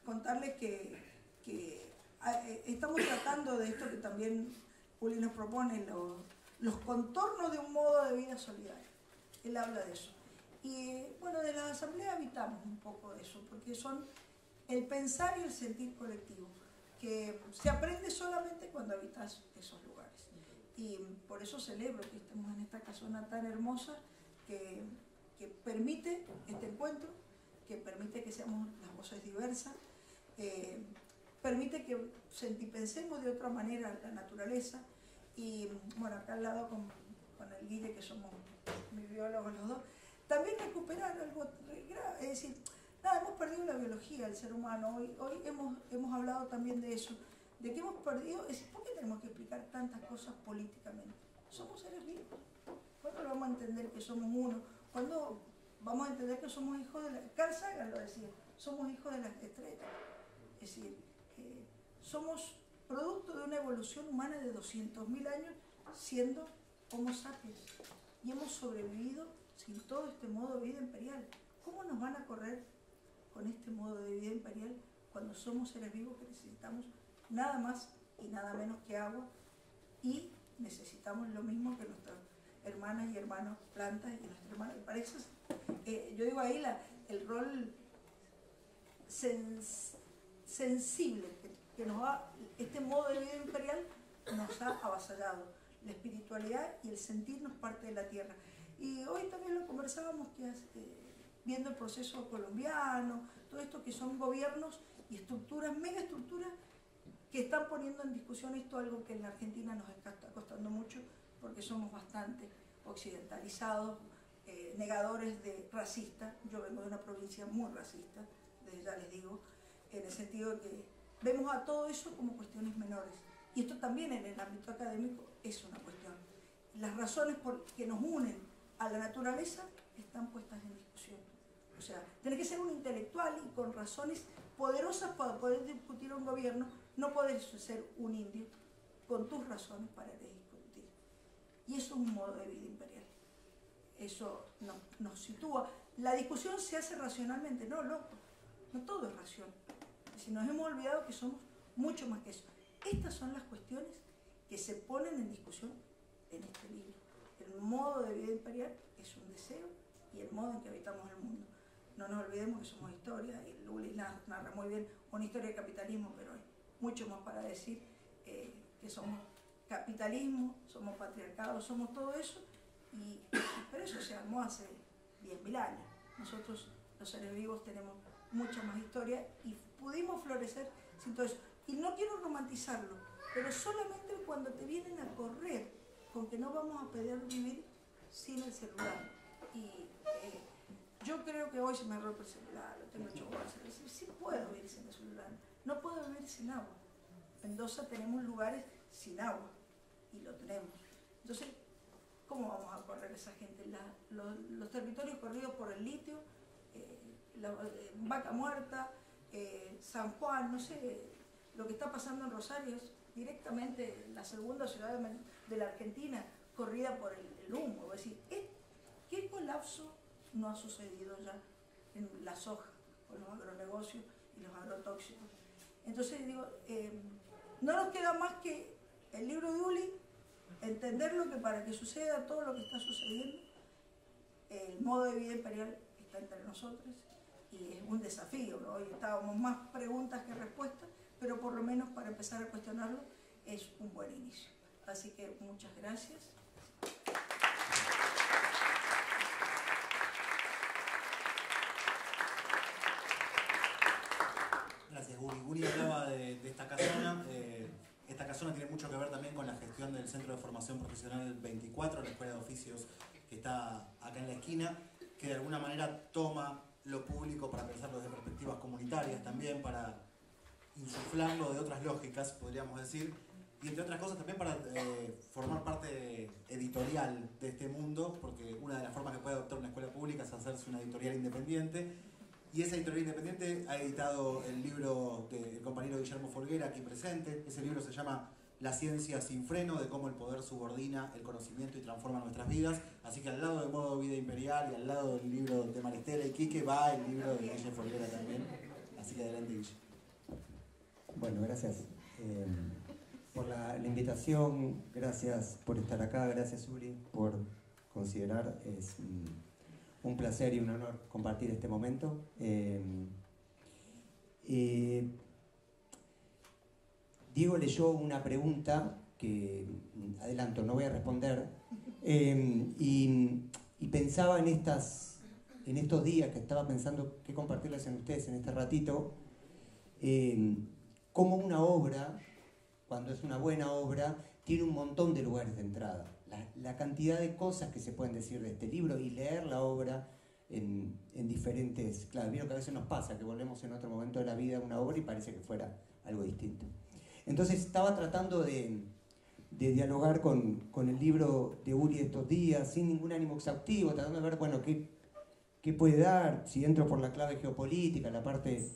S5: contarles que estamos tratando de esto que también Uli nos propone, los contornos de un modo de vida solidario. Él habla de eso. Y bueno, de la asamblea habitamos un poco de eso, porque son el pensar y el sentir colectivo, que se aprende solamente cuando habitas esos lugares. Y por eso celebro que estemos en esta casona tan hermosa, que permite este encuentro, que permite que seamos las voces diversas, permite que pensemos de otra manera la naturaleza. Y bueno, acá al lado con el Guille, que somos mis biólogos los dos, también recuperar algo, es decir, nada, hemos perdido la biología del ser humano. Hoy hemos hablado también de eso, de que hemos perdido, es decir, ¿por qué tenemos que explicar tantas cosas políticamente? Somos seres vivos. ¿Cuándo vamos a entender que somos uno? ¿Cuándo vamos a entender que somos hijos de la... Carl Sagan lo decía, somos hijos de las estrellas. Es decir, somos producto de una evolución humana de 200.000 años siendo Homo sapiens. Y hemos sobrevivido sin todo este modo de vida imperial. ¿Cómo nos van a correr con este modo de vida imperial cuando somos seres vivos que necesitamos nada más y nada menos que agua y necesitamos lo mismo que nuestras hermanas y hermanos plantas y nuestros hermanos? Para eso, yo digo ahí el rol sensible que nos ha, este modo de vida imperial nos ha avasallado, la espiritualidad y el sentirnos parte de la tierra. Y hoy también lo conversábamos, viendo el proceso colombiano, todo esto que son gobiernos y estructuras, megaestructuras, que están poniendo en discusión esto, algo que en la Argentina nos está costando mucho, porque somos bastante occidentalizados, negadores de racistas. Yo vengo de una provincia muy racista, desde ya les digo, en el sentido de que vemos a todo eso como cuestiones menores. Y esto también en el ámbito académico es una cuestión. Las razones que nos unen a la naturaleza están puestas en discusión. O sea, tenés que ser un intelectual y con razones poderosas para poder discutir un gobierno. No podés ser un indio con tus razones para discutir. Y eso es un modo de vida imperial. Eso nos sitúa. La discusión se hace racionalmente, no, loco. No todo es ración. Si nos hemos olvidado que somos mucho más que eso. Estas son las cuestiones que se ponen en discusión en este libro. El modo de vida imperial es un deseo y el modo en que habitamos el mundo. No nos olvidemos que somos historia, y Luli narra muy bien una historia de capitalismo, pero hay mucho más para decir, que somos capitalismo, somos patriarcado, somos todo eso, pero eso se armó hace 10.000 años. Nosotros, los seres vivos, tenemos mucha más historia y pudimos florecer sin todo eso. Y no quiero romantizarlo, pero solamente cuando te vienen a correr con que no vamos a poder vivir sin el celular. Y yo creo que hoy se me rompe el celular, lo tengo hecho bolsa, sí puedo vivir sin el celular, no puedo vivir sin agua. En Mendoza tenemos lugares sin agua, y lo tenemos. Entonces, ¿cómo vamos a correr esa gente? Los territorios corridos por el litio, Vaca Muerta, San Juan, no sé, lo que está pasando en Rosario es directamente la segunda ciudad de la Argentina corrida por el humo. Es decir, ¿qué colapso no ha sucedido ya en la soja, con los agronegocios y los agrotóxicos? Entonces digo, no nos queda más que el libro de Uli, entenderlo, que para que suceda todo lo que está sucediendo, el modo de vida imperial está entre nosotros y es un desafío, ¿no? Hoy estábamos más preguntas que respuestas, pero por lo menos para empezar a cuestionarlo es un buen inicio. Así que muchas gracias.
S1: Gracias, Uri. Uri hablaba de esta casona. Esta casona tiene mucho que ver también con la gestión del Centro de Formación Profesional 24, la Escuela de Oficios que está acá en la esquina, que de alguna manera toma lo público para pensarlo desde perspectivas comunitarias también, para insuflarlo de otras lógicas, podríamos decir, y entre otras cosas también para formar parte editorial de este mundo, porque una de las formas que puede adoptar una escuela pública es hacerse una editorial independiente, y esa editorial independiente ha editado el libro del compañero Guillermo Folguera aquí presente. Ese libro se llama La ciencia sin freno, de cómo el poder subordina el conocimiento y transforma nuestras vidas. Así que al lado de Modo Vida Imperial y al lado del libro de Maristela y Quique va el libro de Guillermo Folguera también. Así que adelante, Guille.
S6: Bueno, gracias por la invitación, gracias por estar acá, gracias Uri por considerar, es un placer y un honor compartir este momento. Diego leyó una pregunta que, adelanto, no voy a responder, y pensaba en estos días que estaba pensando qué compartirles en ustedes en este ratito, cómo una obra, cuando es una buena obra, tiene un montón de lugares de entrada. La cantidad de cosas que se pueden decir de este libro y leer la obra en diferentes... Claro, vieron que a veces nos pasa que volvemos en otro momento de la vida a una obra y parece que fuera algo distinto. Entonces estaba tratando de dialogar con el libro de Uri estos días, sin ningún ánimo exhaustivo, tratando de ver, bueno, qué puede dar, si entro por la clave geopolítica, la parte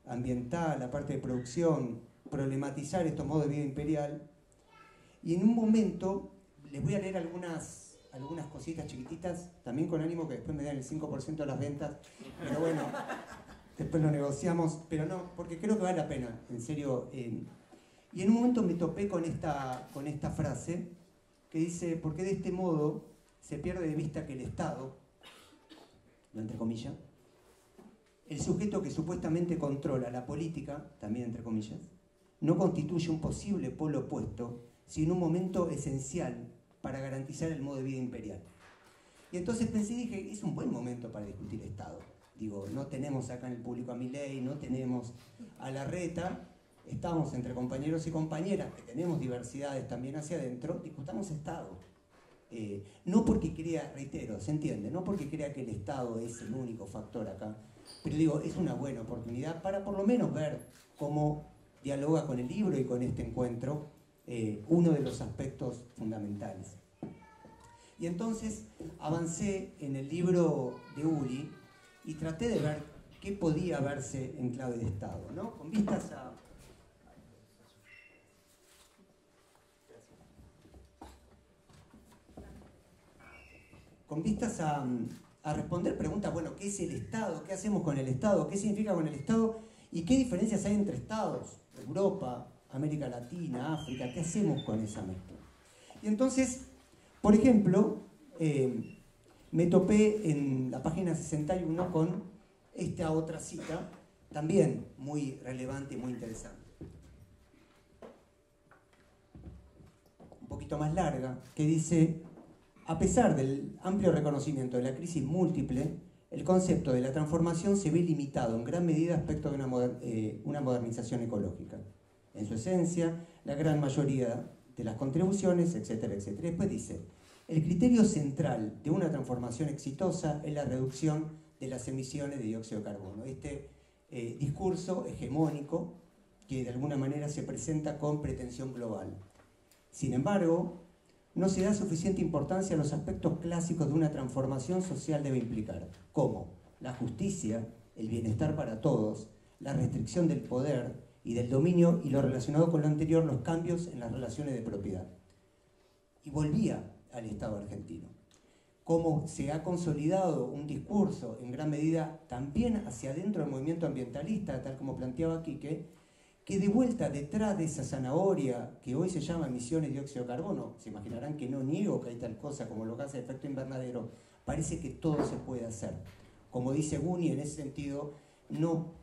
S6: ambiental, la parte de producción, problematizar estos modos de vida imperial. Y en un momento les voy a leer algunas cositas chiquititas, también con ánimo que después me den el 5% de las ventas, pero bueno, después lo negociamos, pero no, porque creo que vale la pena, en serio. Y en un momento me topé con esta frase que dice, porque de este modo se pierde de vista que el Estado, lo entre comillas, el sujeto que supuestamente controla la política, también entre comillas, no constituye un posible polo opuesto, sino un momento esencial para garantizar el modo de vida imperial. Y entonces pensé y dije, es un buen momento para discutir Estado. Digo, no tenemos acá en el público a Milei, no tenemos a Larreta, estamos entre compañeros y compañeras, que tenemos diversidades también hacia adentro, discutamos Estado. No porque crea, reitero, se entiende, no porque crea que el Estado es el único factor acá, pero digo, es una buena oportunidad para por lo menos ver cómo dialoga con el libro y con este encuentro uno de los aspectos fundamentales. Y entonces avancé en el libro de Uri y traté de ver qué podía verse en clave de Estado, ¿no? Con vistas a responder preguntas, bueno, ¿qué es el Estado? ¿Qué hacemos con el Estado? ¿Qué significa con el Estado? ¿Y qué diferencias hay entre Estados? Europa, América Latina, África, ¿qué hacemos con esa mezcla? Y entonces, por ejemplo, me topé en la página 61 con esta otra cita, también muy relevante y muy interesante. Un poquito más larga, que dice, a pesar del amplio reconocimiento de la crisis múltiple, el concepto de la transformación se ve limitado en gran medida a aspectos de una modernización ecológica. En su esencia, la gran mayoría de las contribuciones, etcétera, etcétera. Después dice, el criterio central de una transformación exitosa es la reducción de las emisiones de dióxido de carbono. Este discurso hegemónico que de alguna manera se presenta con pretensión global. Sin embargo, no se da suficiente importancia a los aspectos clásicos de una transformación social debe implicar, como la justicia, el bienestar para todos, la restricción del poder y del dominio y lo relacionado con lo anterior, los cambios en las relaciones de propiedad. Y volvía al Estado argentino. Cómo se ha consolidado un discurso en gran medida también hacia adentro del movimiento ambientalista, tal como planteaba Quique, que de vuelta detrás de esa zanahoria que hoy se llama emisiones de dióxido de carbono, se imaginarán que no niego que hay tal cosa como los gases de efecto invernadero, parece que todo se puede hacer. Como dice Guni, en ese sentido, no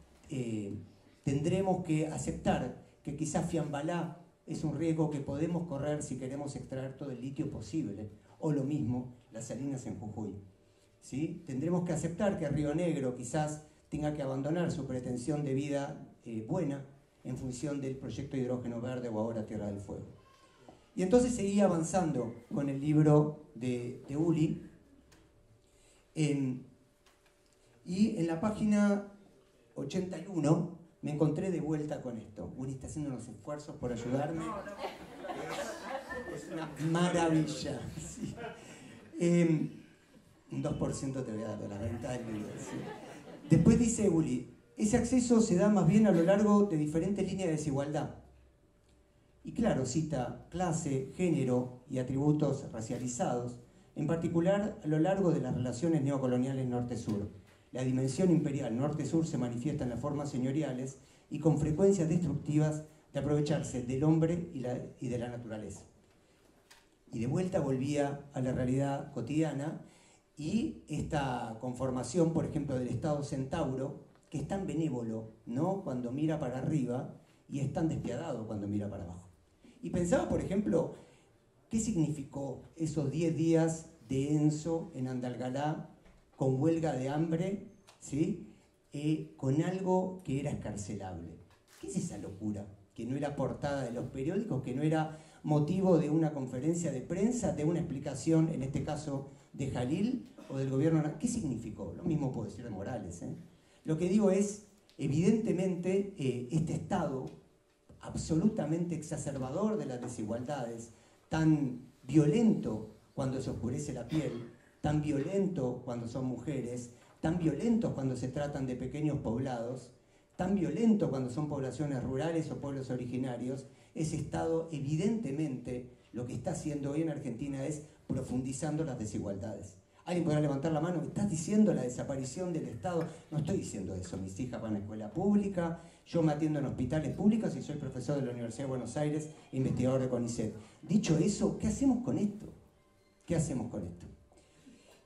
S6: tendremos que aceptar que quizás Fiambalá es un riesgo que podemos correr si queremos extraer todo el litio posible, o lo mismo las salinas en Jujuy. ¿Sí? Tendremos que aceptar que Río Negro quizás tenga que abandonar su pretensión de vida buena en función del proyecto de hidrógeno verde o ahora Tierra del Fuego. Y entonces seguía avanzando con el libro de Uli, y en la página 81 me encontré de vuelta con esto. Uli está haciendo unos esfuerzos por ayudarme. Es una maravilla. Sí. Un 2% te voy a dar de la venta del libro. Sí. Después dice Uli, ese acceso se da más bien a lo largo de diferentes líneas de desigualdad. Y claro, cita clase, género y atributos racializados, en particular a lo largo de las relaciones neocoloniales norte-sur. La dimensión imperial norte-sur se manifiesta en las formas señoriales y con frecuencias destructivas de aprovecharse del hombre y de la naturaleza. Y de vuelta volvía a la realidad cotidiana y esta conformación, por ejemplo, del Estado centauro, que es tan benévolo, ¿no?, cuando mira para arriba y es tan despiadado cuando mira para abajo. Y pensaba, por ejemplo, ¿qué significó esos 10 días de Enzo en Andalgalá con huelga de hambre, ¿sí?, con algo que era escarcelable? ¿Qué es esa locura? Que no era portada de los periódicos, que no era motivo de una conferencia de prensa, de una explicación, en este caso de Jalil o del gobierno. ¿Qué significó? Lo mismo puedo decir de Morales, ¿eh? Lo que digo es, evidentemente, este Estado absolutamente exacerbador de las desigualdades, tan violento cuando se oscurece la piel, tan violento cuando son mujeres, tan violento cuando se tratan de pequeños poblados, tan violento cuando son poblaciones rurales o pueblos originarios, ese Estado evidentemente lo que está haciendo hoy en Argentina es profundizando las desigualdades. Alguien podrá levantar la mano, ¿estás diciendo la desaparición del Estado? No estoy diciendo eso, mis hijas van a escuela pública, yo me atiendo en hospitales públicos y soy profesor de la Universidad de Buenos Aires e investigador de CONICET. Dicho eso, ¿qué hacemos con esto? ¿Qué hacemos con esto?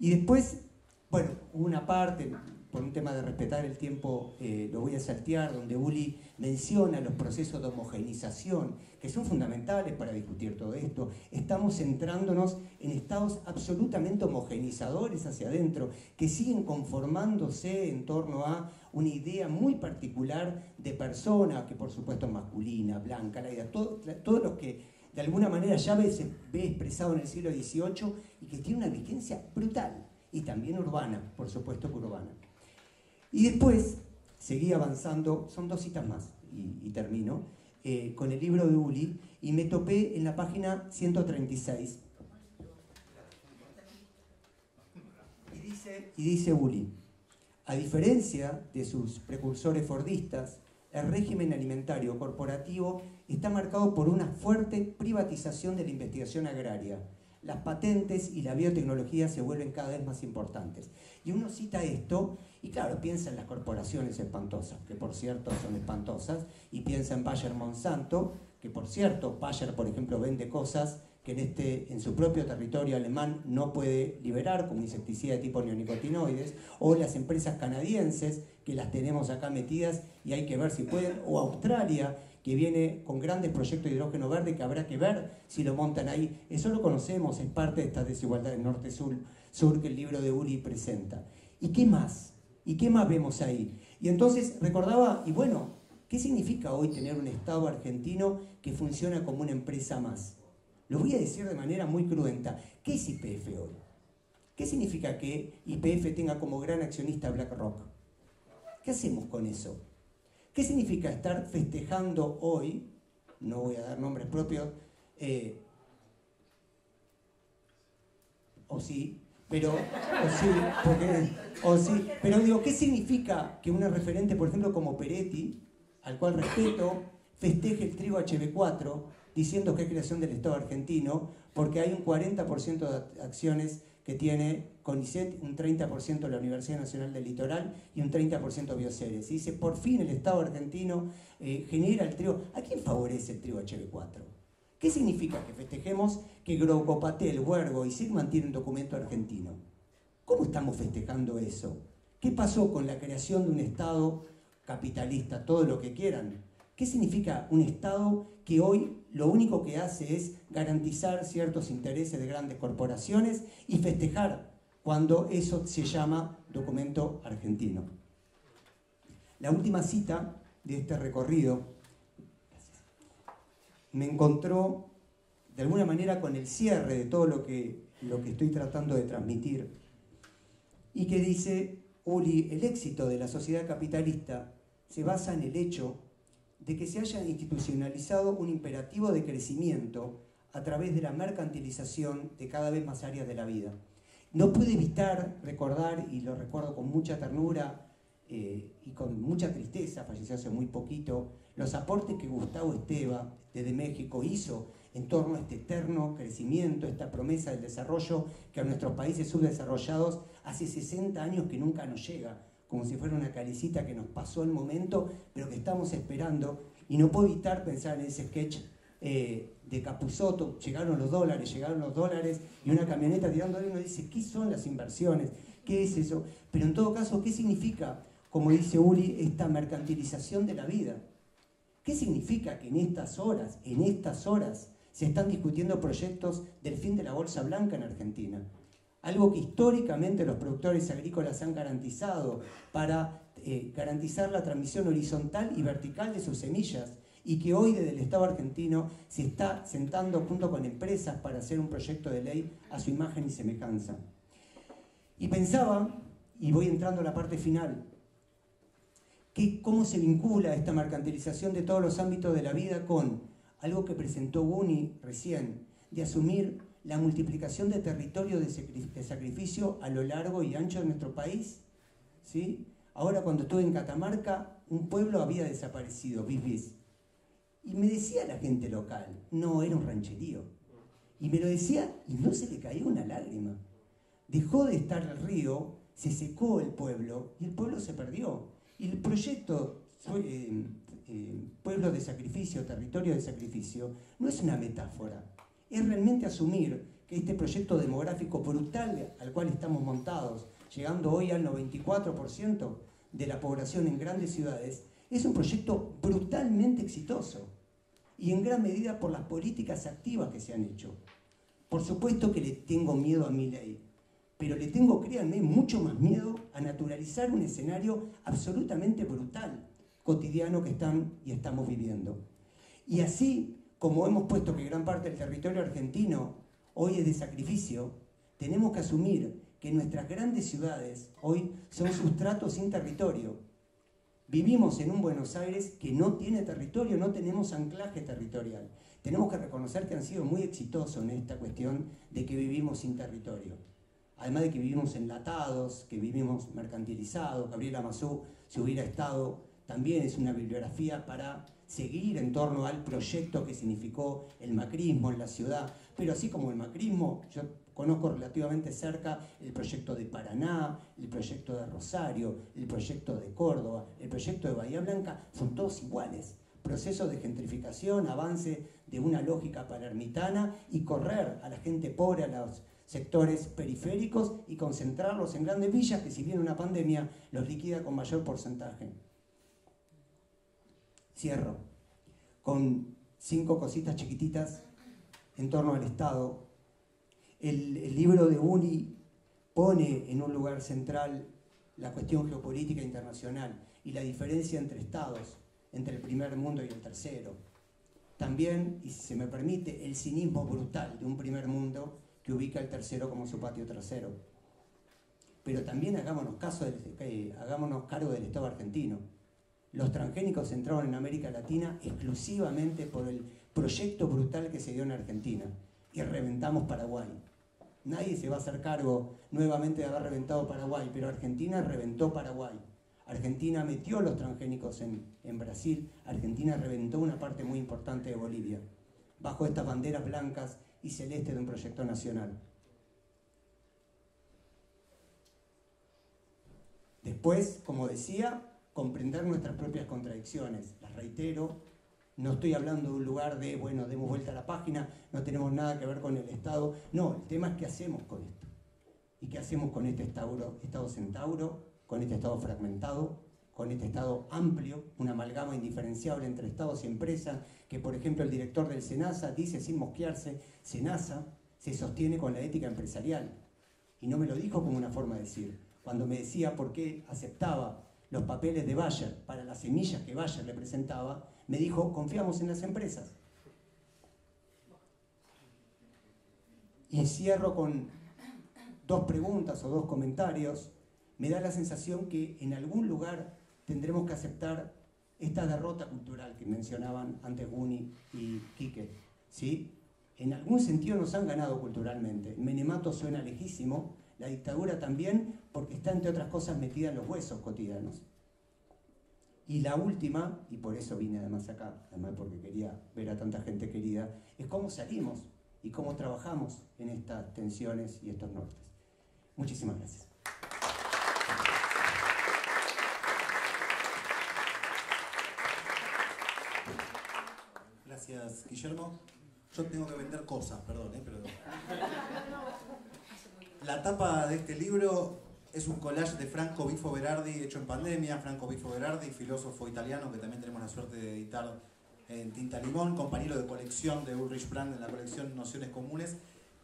S6: Y después, bueno, una parte, por un tema de respetar el tiempo, lo voy a saltear, donde Uli menciona los procesos de homogenización, que son fundamentales para discutir todo esto. Estamos centrándonos en estados absolutamente homogenizadores hacia adentro, que siguen conformándose en torno a una idea muy particular de persona, que por supuesto es masculina, blanca, la idea, todo lo que de alguna manera ya se ve expresado en el siglo XVIII y que tiene una vigencia brutal, y también urbana, por supuesto que urbana. Y después seguí avanzando, son 2 citas más y termino, con el libro de Uli, y me topé en la página 136. Y dice Uli, a diferencia de sus precursores fordistas, el régimen alimentario corporativo está marcado por una fuerte privatización de la investigación agraria. Las patentes y la biotecnología se vuelven cada vez más importantes. Y uno cita esto, y claro, piensa en las corporaciones espantosas, que por cierto son espantosas, y piensa en Bayer Monsanto, que por cierto, Bayer, por ejemplo, vende cosas que en su propio territorio alemán no puede liberar, como insecticida de tipo neonicotinoides, o las empresas canadienses, que las tenemos acá metidas y hay que ver si pueden, o Australia, que viene con grandes proyectos de hidrógeno verde que habrá que ver si lo montan ahí. Eso lo conocemos, es parte de estas desigualdades norte-sur que el libro de Uli presenta. ¿Y qué más? ¿Y qué más vemos ahí? Y entonces recordaba, y bueno, ¿Qué significa hoy tener un Estado argentino que funciona como una empresa más? Lo voy a decir de manera muy cruenta. ¿Qué es YPF hoy? ¿Qué significa que YPF tenga como gran accionista BlackRock? ¿Qué hacemos con eso? ¿Qué significa estar festejando hoy? No voy a dar nombres propios, pero digo, ¿qué significa que una referente, por ejemplo, como Peretti, al cual respeto, festeje el trigo HB4 diciendo que es creación del Estado argentino, porque hay un 40% de acciones que tiene CONICET, un 30% la Universidad Nacional del Litoral y un 30% Bioceres? Y dice, por fin el Estado argentino genera el trigo. ¿A quién favorece el trigo HB4? ¿Qué significa que festejemos que Grocopatel, Huergo y Sigman tienen documento argentino? ¿Cómo estamos festejando eso? ¿Qué pasó con la creación de un Estado capitalista, todo lo que quieran? ¿Qué significa un Estado que hoy lo único que hace es garantizar ciertos intereses de grandes corporaciones y festejar cuando eso se llama documento argentino? La última cita de este recorrido me encontró de alguna manera con el cierre de todo lo que estoy tratando de transmitir, y que dice Uli: el éxito de la sociedad capitalista se basa en el hecho de que se haya institucionalizado un imperativo de crecimiento a través de la mercantilización de cada vez más áreas de la vida. No puedo evitar recordar, y lo recuerdo con mucha ternura y con mucha tristeza, falleció hace muy poquito, los aportes que Gustavo Esteva desde México hizo en torno a este eterno crecimiento, esta promesa del desarrollo que a nuestros países subdesarrollados hace 60 años que nunca nos llega, como si fuera una calicita que nos pasó el momento, pero que estamos esperando. Y no puedo evitar pensar en ese sketch de Capusotto: llegaron los dólares, y una camioneta tirándole, y uno dice, ¿qué son las inversiones? ¿Qué es eso? Pero en todo caso, ¿qué significa, como dice Uli, esta mercantilización de la vida? ¿Qué significa que en estas horas, se están discutiendo proyectos del fin de la bolsa blanca en Argentina? Algo que históricamente los productores agrícolas han garantizado para garantizar la transmisión horizontal y vertical de sus semillas, y que hoy desde el Estado argentino se está sentando junto con empresas para hacer un proyecto de ley a su imagen y semejanza. Y pensaba, y voy entrando a la parte final, que cómo se vincula esta mercantilización de todos los ámbitos de la vida con algo que presentó Buni recién, de asumir la multiplicación de territorio de sacrificio a lo largo y ancho de nuestro país, ¿sí? Ahora, cuando estuve en Catamarca, un pueblo había desaparecido, Bis. Y me decía la gente local, no, era un rancherío. Y me lo decía y no se le caía una lágrima. Dejó de estar el río, se secó el pueblo y el pueblo se perdió. Y el proyecto Pueblo de Sacrificio, Territorio de Sacrificio, no es una metáfora. Es realmente asumir que este proyecto demográfico brutal al cual estamos montados, llegando hoy al 94% de la población en grandes ciudades, es un proyecto brutalmente exitoso, y en gran medida por las políticas activas que se han hecho. Por supuesto que le tengo miedo a Milei, pero le tengo, créanme, mucho más miedo a naturalizar un escenario absolutamente brutal, cotidiano que están y estamos viviendo. Y así como hemos puesto que gran parte del territorio argentino hoy es de sacrificio, tenemos que asumir que nuestras grandes ciudades hoy son sustratos sin territorio. Vivimos en un Buenos Aires que no tiene territorio, no tenemos anclaje territorial. Tenemos que reconocer que han sido muy exitosos en esta cuestión de que vivimos sin territorio. Además de que vivimos enlatados, que vivimos mercantilizados. Gabriela Mazú, si hubiera estado, también es una bibliografía para seguir en torno al proyecto que significó el macrismo en la ciudad. Pero así como el macrismo, yo conozco relativamente cerca el proyecto de Paraná, el proyecto de Rosario, el proyecto de Córdoba, el proyecto de Bahía Blanca, son todos iguales. Procesos de gentrificación, avance de una lógica palermitana y correr a la gente pobre, a los sectores periféricos y concentrarlos en grandes villas que, si viene una pandemia, los liquida con mayor porcentaje. Cierro con 5 cositas chiquititas en torno al Estado. El libro de Buni pone en un lugar central la cuestión geopolítica internacional y la diferencia entre estados. entre el primer mundo y el tercero. También, y si se me permite, el cinismo brutal de un primer mundo que ubica el tercero como su patio trasero. Pero también hagámonos cargo del Estado argentino. Los transgénicos entraron en América Latina exclusivamente por el proyecto brutal que se dio en Argentina. Y reventamos Paraguay. Nadie se va a hacer cargo nuevamente de haber reventado Paraguay, pero Argentina reventó Paraguay. Argentina metió los transgénicos en Brasil. Argentina reventó una parte muy importante de Bolivia, bajo estas banderas blancas y celestes de un proyecto nacional. Después, como decía, comprender nuestras propias contradicciones. Las reitero, no estoy hablando de un lugar de, bueno, demos vuelta a la página, no tenemos nada que ver con el Estado. No, el tema es qué hacemos con esto. ¿Y qué hacemos con este Estado centauro, con este Estado fragmentado, con este Estado amplio, una amalgama indiferenciable entre Estados y empresas, que por ejemplo el director del SENASA dice sin mosquearse, SENASA se sostiene con la ética empresarial. Y no me lo dijo como una forma de decir. Cuando me decía por qué aceptaba los papeles de Bayer para las semillas que Bayer le presentaba, me dijo, confiamos en las empresas. Y cierro con dos preguntas o dos comentarios. Me da la sensación que en algún lugar tendremos que aceptar esta derrota cultural que mencionaban antes Guni y Quique, ¿sí? En algún sentido nos han ganado culturalmente. El menemato suena lejísimo, la dictadura también, porque está entre otras cosas metida en los huesos cotidianos. Y la última, y por eso vine además acá, además porque quería ver a tanta gente querida, es cómo salimos y cómo trabajamos en estas tensiones y estos nortes. Muchísimas gracias.
S1: Gracias, Guillermo. Yo tengo que vender cosas, perdón, pero... La tapa de este libro es un collage de Franco Bifo Berardi hecho en pandemia. Franco Bifo Berardi, filósofo italiano que también tenemos la suerte de editar en Tinta Limón, compañero de colección de Ulrich Brand en la colección Nociones Comunes.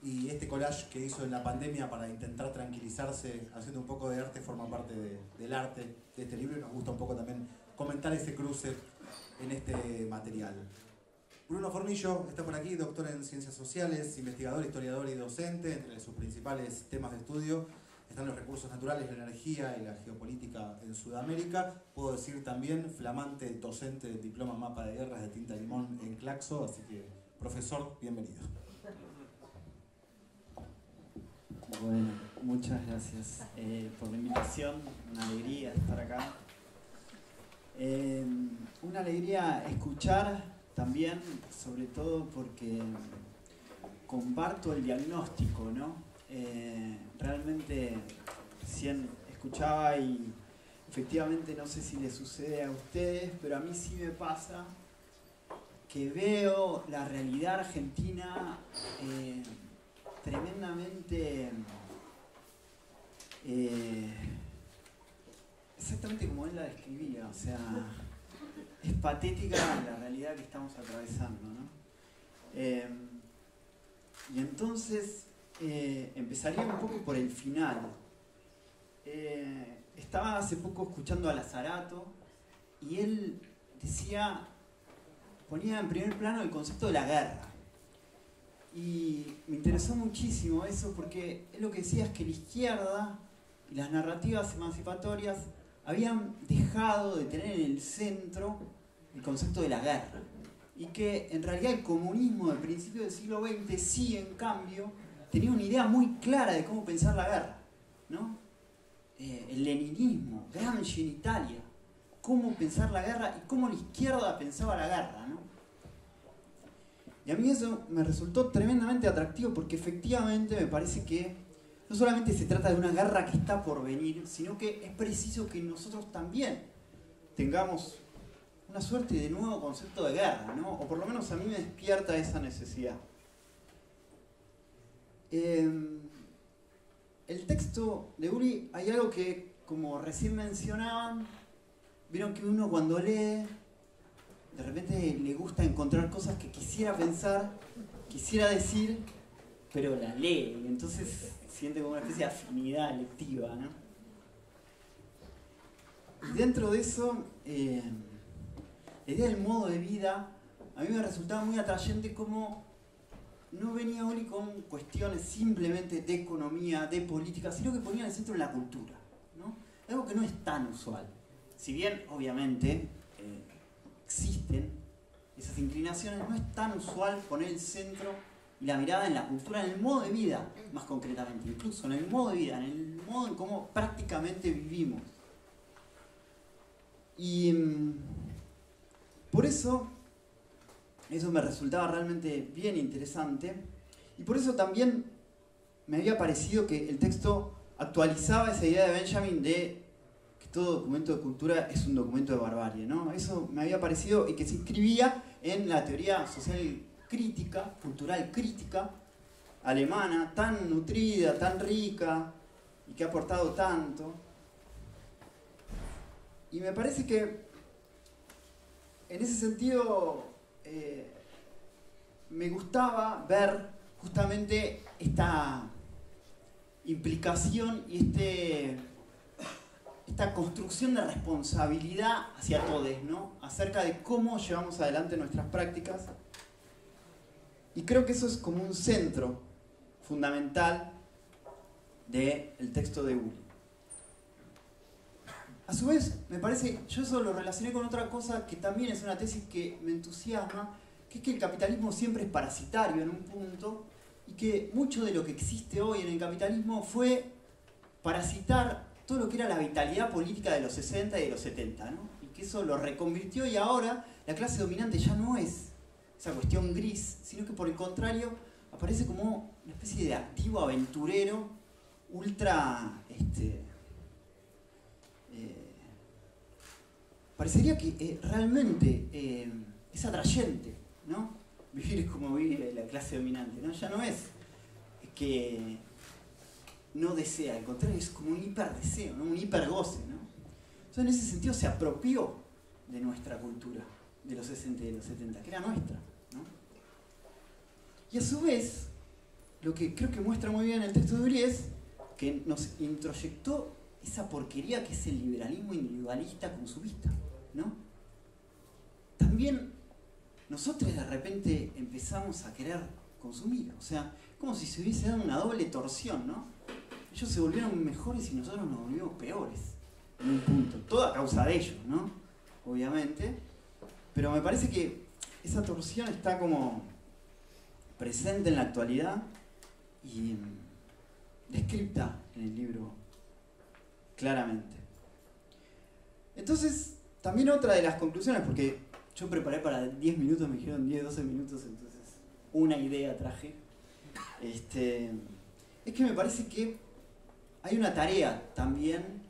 S1: Y este collage que hizo en la pandemia para intentar tranquilizarse haciendo un poco de arte forma parte del arte de este libro, y nos gusta un poco también comentar ese cruce en este material. Bruno Formillo está por aquí, doctor en Ciencias Sociales, investigador, historiador y docente. Entre sus principales temas de estudio están los recursos naturales, la energía y la geopolítica en Sudamérica. Puedo decir también flamante docente del diploma Mapa de Guerras de Tinta Limón en Claxo, así que, profesor, bienvenido.
S7: Bueno, muchas gracias por la invitación, una alegría estar acá. Una alegría escuchar también, sobre todo porque comparto el diagnóstico, ¿no? Realmente recién escuchaba y efectivamente no sé si les sucede a ustedes, pero a mí sí me pasa que veo la realidad argentina tremendamente exactamente como él la describía, o sea, es patética la realidad que estamos atravesando, ¿no? Y entonces empezaría un poco por el final. Estaba hace poco escuchando a Lazarato y él ponía en primer plano el concepto de la guerra. Y me interesó muchísimo eso porque él lo que decía es que la izquierda y las narrativas emancipatorias habían dejado de tener en el centro el concepto de la guerra. Y que en realidad el comunismo del principio del siglo XX sí, en cambio, tenía una idea muy clara de cómo pensar la guerra, ¿no? El leninismo, Gramsci en Italia, cómo pensar la guerra y cómo la izquierda pensaba la guerra, ¿no? Y a mí eso me resultó tremendamente atractivo porque efectivamente me parece que no solamente se trata de una guerra que está por venir, sino que es preciso que nosotros también tengamos una suerte de nuevo concepto de guerra, ¿no? O por lo menos a mí me despierta esa necesidad. El texto de Uri, hay algo que, como recién mencionaban, vieron que uno cuando lee, de repente le gusta encontrar cosas que quisiera pensar, quisiera decir, pero la lee, y entonces siente como una especie de afinidad lectiva, ¿no? Y dentro de eso, la idea del modo de vida, a mí me resultaba muy atrayente como no venía Oli con cuestiones simplemente de economía, de política, sino que ponía en el centro la cultura, ¿no? Algo que no es tan usual. Si bien, obviamente, existen esas inclinaciones, no es tan usual poner el centro y la mirada en la cultura, en el modo de vida, más concretamente, incluso en el modo de vida, en el modo en cómo prácticamente vivimos. Y por eso me resultaba realmente bien interesante, y por eso también me había parecido que el texto actualizaba esa idea de Benjamin de que todo documento de cultura es un documento de barbarie, ¿no? Eso me había parecido, y que se inscribía en la teoría social crítica, cultural crítica, alemana, tan nutrida, tan rica, y que ha aportado tanto. Y me parece que en ese sentido me gustaba ver justamente esta implicación y esta construcción de responsabilidad hacia todos, ¿no? Acerca de cómo llevamos adelante nuestras prácticas. Y creo que eso es como un centro fundamental del texto de Uli. A su vez, me parece, yo eso lo relacioné con otra cosa que también es una tesis que me entusiasma, que es que el capitalismo siempre es parasitario en un punto, y que mucho de lo que existe hoy en el capitalismo fue parasitar todo lo que era la vitalidad política de los 60 y de los 70, ¿no? Y que eso lo reconvirtió, y ahora la clase dominante ya no es esa cuestión gris, sino que por el contrario aparece como una especie de activo aventurero ultra parecería que realmente es atrayente, ¿no? Vivir como vive la clase dominante, ¿no? Ya no es que no desea, al contrario, es como un hiperdeseo, ¿no? Un hipergoce, ¿no? Entonces, en ese sentido se apropió de nuestra cultura, de los 60 y de los 70, que era nuestra, ¿no? Y a su vez, lo que creo que muestra muy bien el texto de Uri es que nos introyectó esa porquería que es el liberalismo individualista consumista, ¿no? También nosotros de repente empezamos a querer consumir, o sea, como si se hubiese dado una doble torsión, ¿no? Ellos se volvieron mejores y nosotros nos volvimos peores, en un punto, todo a causa de ellos, ¿no? Obviamente, pero me parece que esa torsión está como presente en la actualidad y descripta en el libro claramente. Entonces, también otra de las conclusiones, porque yo preparé para 10 minutos, me dijeron 10, 12 minutos, entonces una idea traje, es que me parece que hay una tarea también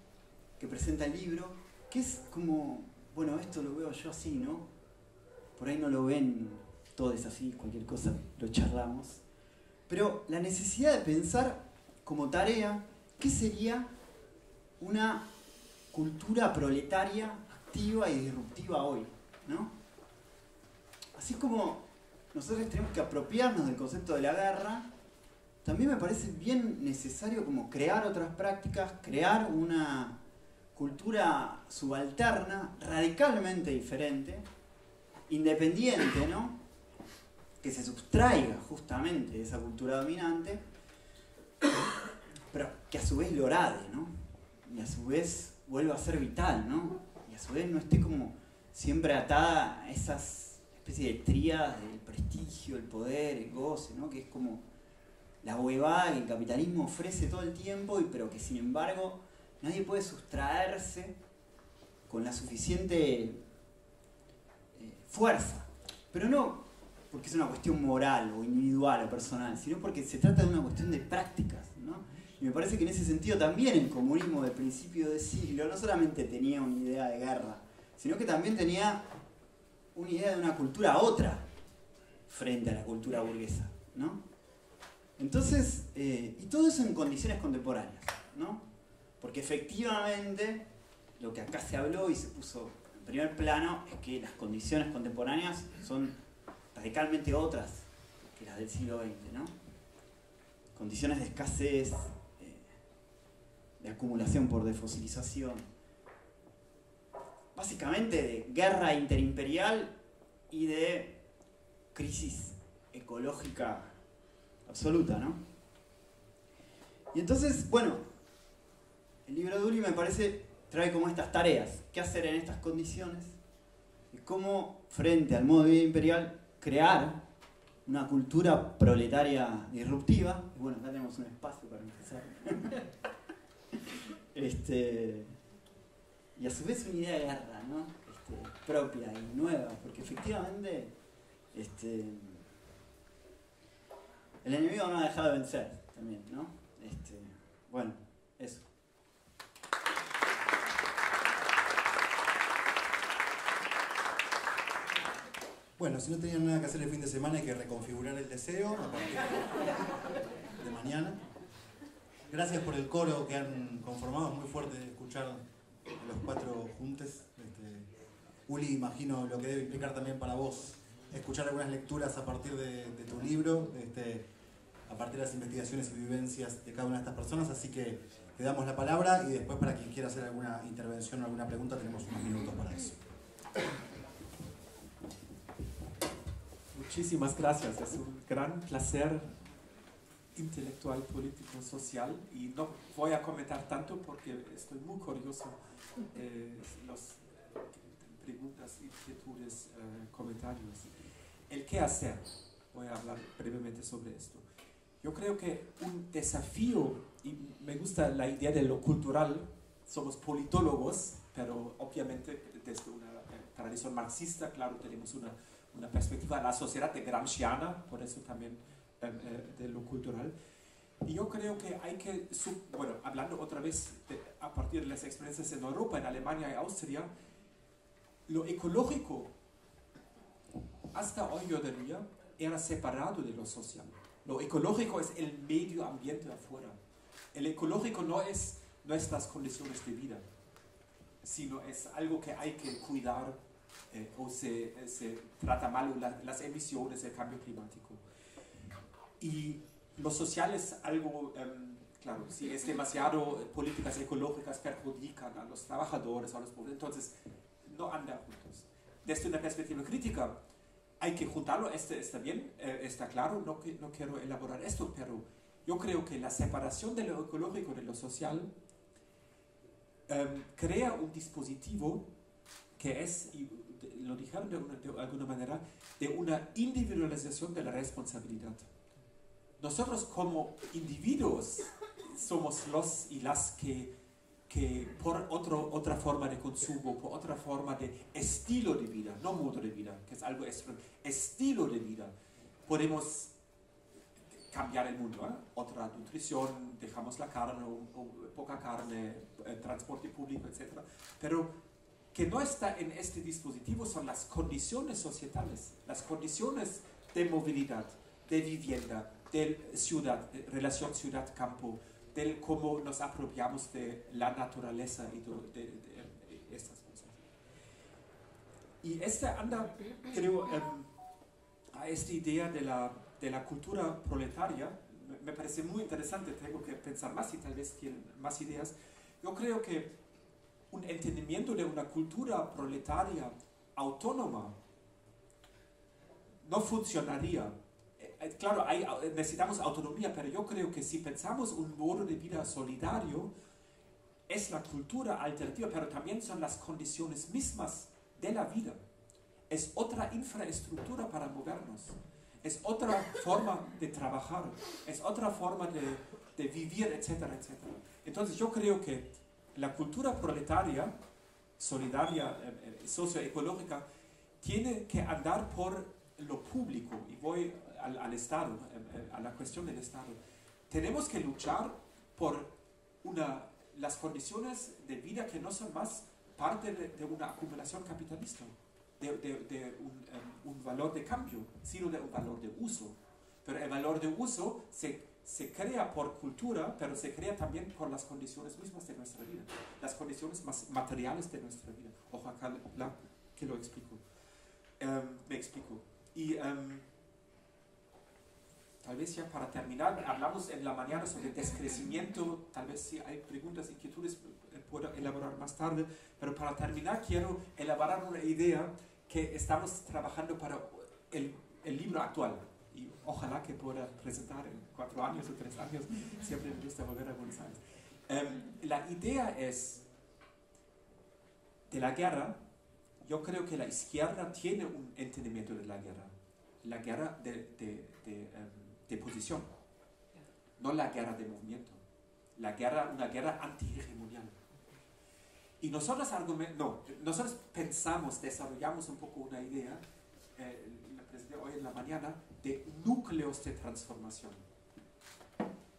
S7: que presenta el libro, que es como, bueno, esto lo veo yo así, ¿no? Por ahí no lo ven todos así, cualquier cosa lo charlamos, pero la necesidad de pensar como tarea qué sería una cultura proletaria activa y disruptiva hoy, ¿no? Así como nosotros tenemos que apropiarnos del concepto de la guerra, también me parece bien necesario como crear otras prácticas, crear una cultura subalterna, radicalmente diferente, independiente, ¿no? Que se sustraiga justamente de esa cultura dominante, pero que a su vez lo rade, ¿no? Y a su vez vuelva a ser vital, ¿no? Y a su vez no esté como siempre atada a esas especies de tríadas del prestigio, el poder, el goce, ¿no? Que es como la huevada que el capitalismo ofrece todo el tiempo, pero que sin embargo nadie puede sustraerse con la suficiente fuerza. Pero no porque es una cuestión moral o individual o personal, sino porque se trata de una cuestión de prácticas, ¿no? Y me parece que en ese sentido también el comunismo de principio de siglo no solamente tenía una idea de guerra, sino que también tenía una idea de una cultura otra frente a la cultura burguesa, ¿no? Entonces, y todo eso en condiciones contemporáneas, ¿no? Porque efectivamente lo que acá se habló y se puso en primer plano es que las condiciones contemporáneas son radicalmente otras que las del siglo XX, ¿no? Condiciones de escasez, de acumulación por defosilización. básicamente de guerra interimperial y de crisis ecológica absoluta, ¿no? Y entonces, bueno, el libro de Uli me parece trae como estas tareas, qué hacer en estas condiciones y cómo frente al modo de vida imperial crear una cultura proletaria disruptiva. Y bueno, acá tenemos un espacio para empezar. Y a su vez una idea de guerra, ¿no? Propia y nueva, porque efectivamente el enemigo no ha dejado de vencer también, ¿no? Bueno, eso.
S1: Bueno, si no tenían nada que hacer el fin de semana, hay que reconfigurar el deseo a partir de mañana. Gracias por el coro que han conformado, es muy fuerte escuchar a los cuatro juntos. Uli, imagino lo que debe implicar también para vos escuchar algunas lecturas a partir de tu libro, a partir de las investigaciones y vivencias de cada una de estas personas, así que te damos la palabra y después para quien quiera hacer alguna intervención o alguna pregunta tenemos unos minutos para eso.
S3: Muchísimas gracias, es un gran placer intelectual, político, social, y no voy a comentar tanto porque estoy muy curioso las preguntas, inquietudes, comentarios. El qué hacer, voy a hablar brevemente sobre esto. Yo creo que un desafío, y me gusta la idea de lo cultural, somos politólogos, pero obviamente desde una tradición marxista, claro, tenemos una perspectiva de la sociedad de Gramsciana, por eso también de lo cultural. Y yo creo que hay que, bueno, hablando otra vez a partir de las experiencias en Europa, en Alemania y Austria, lo ecológico hasta hoy yo diría era separado de lo social. Lo ecológico es el medio ambiente afuera. El ecológico no es nuestras condiciones de vida, sino es algo que hay que cuidar o se trata mal las emisiones, el cambio climático. Y lo social es algo, claro, si es demasiado políticas ecológicas perjudican a los trabajadores, a los pobres, entonces no andan juntos. Desde una perspectiva crítica hay que juntarlo, está bien, está claro, no quiero elaborar esto, pero yo creo que la separación de lo ecológico de lo social crea un dispositivo que es, y lo dijeron de alguna manera, de una individualización de la responsabilidad. Nosotros como individuos somos los y las que por otra forma de consumo, por otra forma de estilo de vida, no modo de vida, que es algo estilo de vida, podemos cambiar el mundo, ¿eh? Otra nutrición, dejamos la carne o poca carne, transporte público, etc. Pero que no está en este dispositivo son las condiciones societales, las condiciones de movilidad, de vivienda, de ciudad, de relación ciudad-campo, del cómo nos apropiamos de la naturaleza y de estas cosas. Y anda, creo, a esta idea de la cultura proletaria, me parece muy interesante, tengo que pensar más y tal vez tienen más ideas. Yo creo que un entendimiento de una cultura proletaria autónoma no funcionaría. Claro, necesitamos autonomía, pero yo creo que si pensamos un modo de vida solidario, es la cultura alternativa, pero también son las condiciones mismas de la vida. Es otra infraestructura para movernos, es otra forma de trabajar, es otra forma de vivir, etcétera, etcétera. Entonces yo creo que la cultura proletaria, solidaria, socioecológica, tiene que andar por lo público, y voy al Estado, a la cuestión del Estado. Tenemos que luchar por las condiciones de vida que no son más parte de una acumulación capitalista, de un valor de cambio, sino de un valor de uso. Pero el valor de uso se crea por cultura, pero se crea también por las condiciones mismas de nuestra vida, las condiciones más materiales de nuestra vida. Ojalá que lo explico. Me explico. Y tal tal vez ya para terminar, hablamos en la mañana sobre descrecimiento, tal vez si hay preguntas, inquietudes, puedo elaborar más tarde, pero para terminar quiero elaborar una idea que estamos trabajando para el libro actual. Y ojalá que pueda presentar en 4 años o 3 años, siempre me gusta volver a Buenos Aires. La idea es, de la guerra, yo creo que la izquierda tiene un entendimiento de la guerra de posición, no la guerra de movimiento, una guerra antihegemonial. Y nosotros pensamos, desarrollamos un poco una idea, la presenté hoy en la mañana, de núcleos de transformación,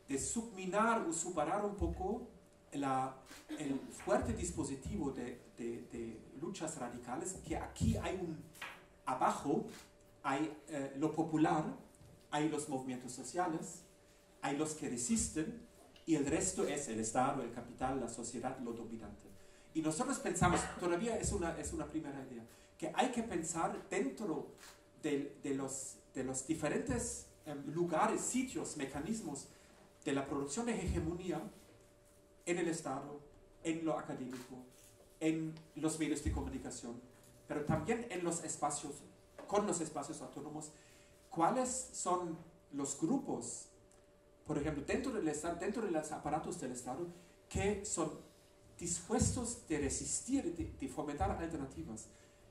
S3: de subminar o superar un poco el fuerte dispositivo de luchas radicales, que aquí hay abajo hay lo popular, hay los movimientos sociales, hay los que resisten, y el resto es el Estado, el capital, la sociedad, lo dominante. Y nosotros pensamos, todavía es una primera idea, que hay que pensar dentro de los diferentes lugares, sitios, mecanismos de la producción de hegemonía en el Estado, en lo académico, en los medios de comunicación, pero también en los espacios, con los espacios autónomos, cuáles son los grupos, por ejemplo, dentro de los aparatos del Estado, que son dispuestos de resistir, de fomentar alternativas.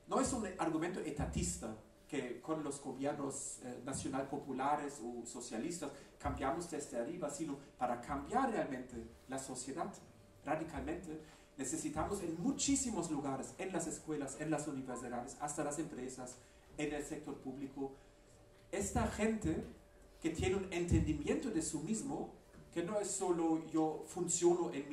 S3: No es un argumento etatista, que con los gobiernos nacional populares o socialistas cambiamos desde arriba, sino para cambiar realmente la sociedad radicalmente, necesitamos en muchísimos lugares, en las escuelas, en las universidades, hasta las empresas, en el sector público, esta gente que tiene un entendimiento de sí mismo, que no es solo yo funciono en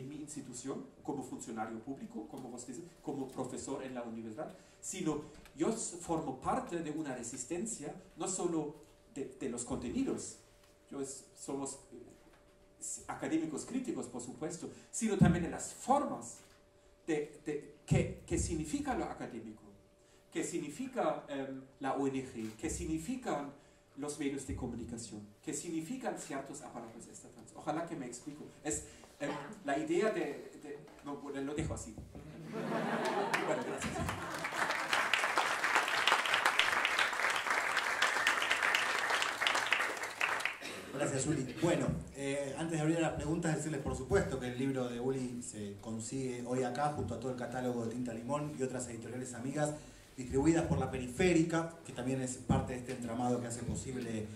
S3: mi institución como funcionario público, como vos dices, como profesor en la universidad, sino yo formo parte de una resistencia, no solo de los contenidos, somos académicos críticos, por supuesto, sino también de las formas que significa lo académico, que significa la ONG, que significan los medios de comunicación, que significan ciertos aparatos estatales. Ojalá que me explico. Es la idea no, bueno, lo dejo así. Bueno, gracias.
S1: Gracias, Uli. Bueno, antes de abrir las preguntas, decirles por supuesto que el libro de Uli se consigue hoy acá, junto a todo el catálogo de Tinta Limón y otras editoriales amigas, distribuidas por La Periférica, que también es parte de este entramado que hace posible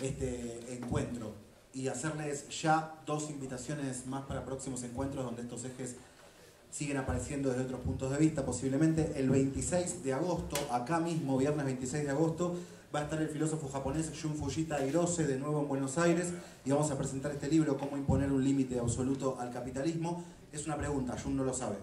S1: este encuentro. Y hacerles ya 2 invitaciones más para próximos encuentros, donde estos ejes siguen apareciendo desde otros puntos de vista, posiblemente. El 26 de agosto, acá mismo, viernes 26 de agosto, va a estar el filósofo japonés Jun Fujita Hirose de nuevo en Buenos Aires, y vamos a presentar este libro, Cómo imponer un límite absoluto al capitalismo. Es una pregunta, Jun no lo sabe,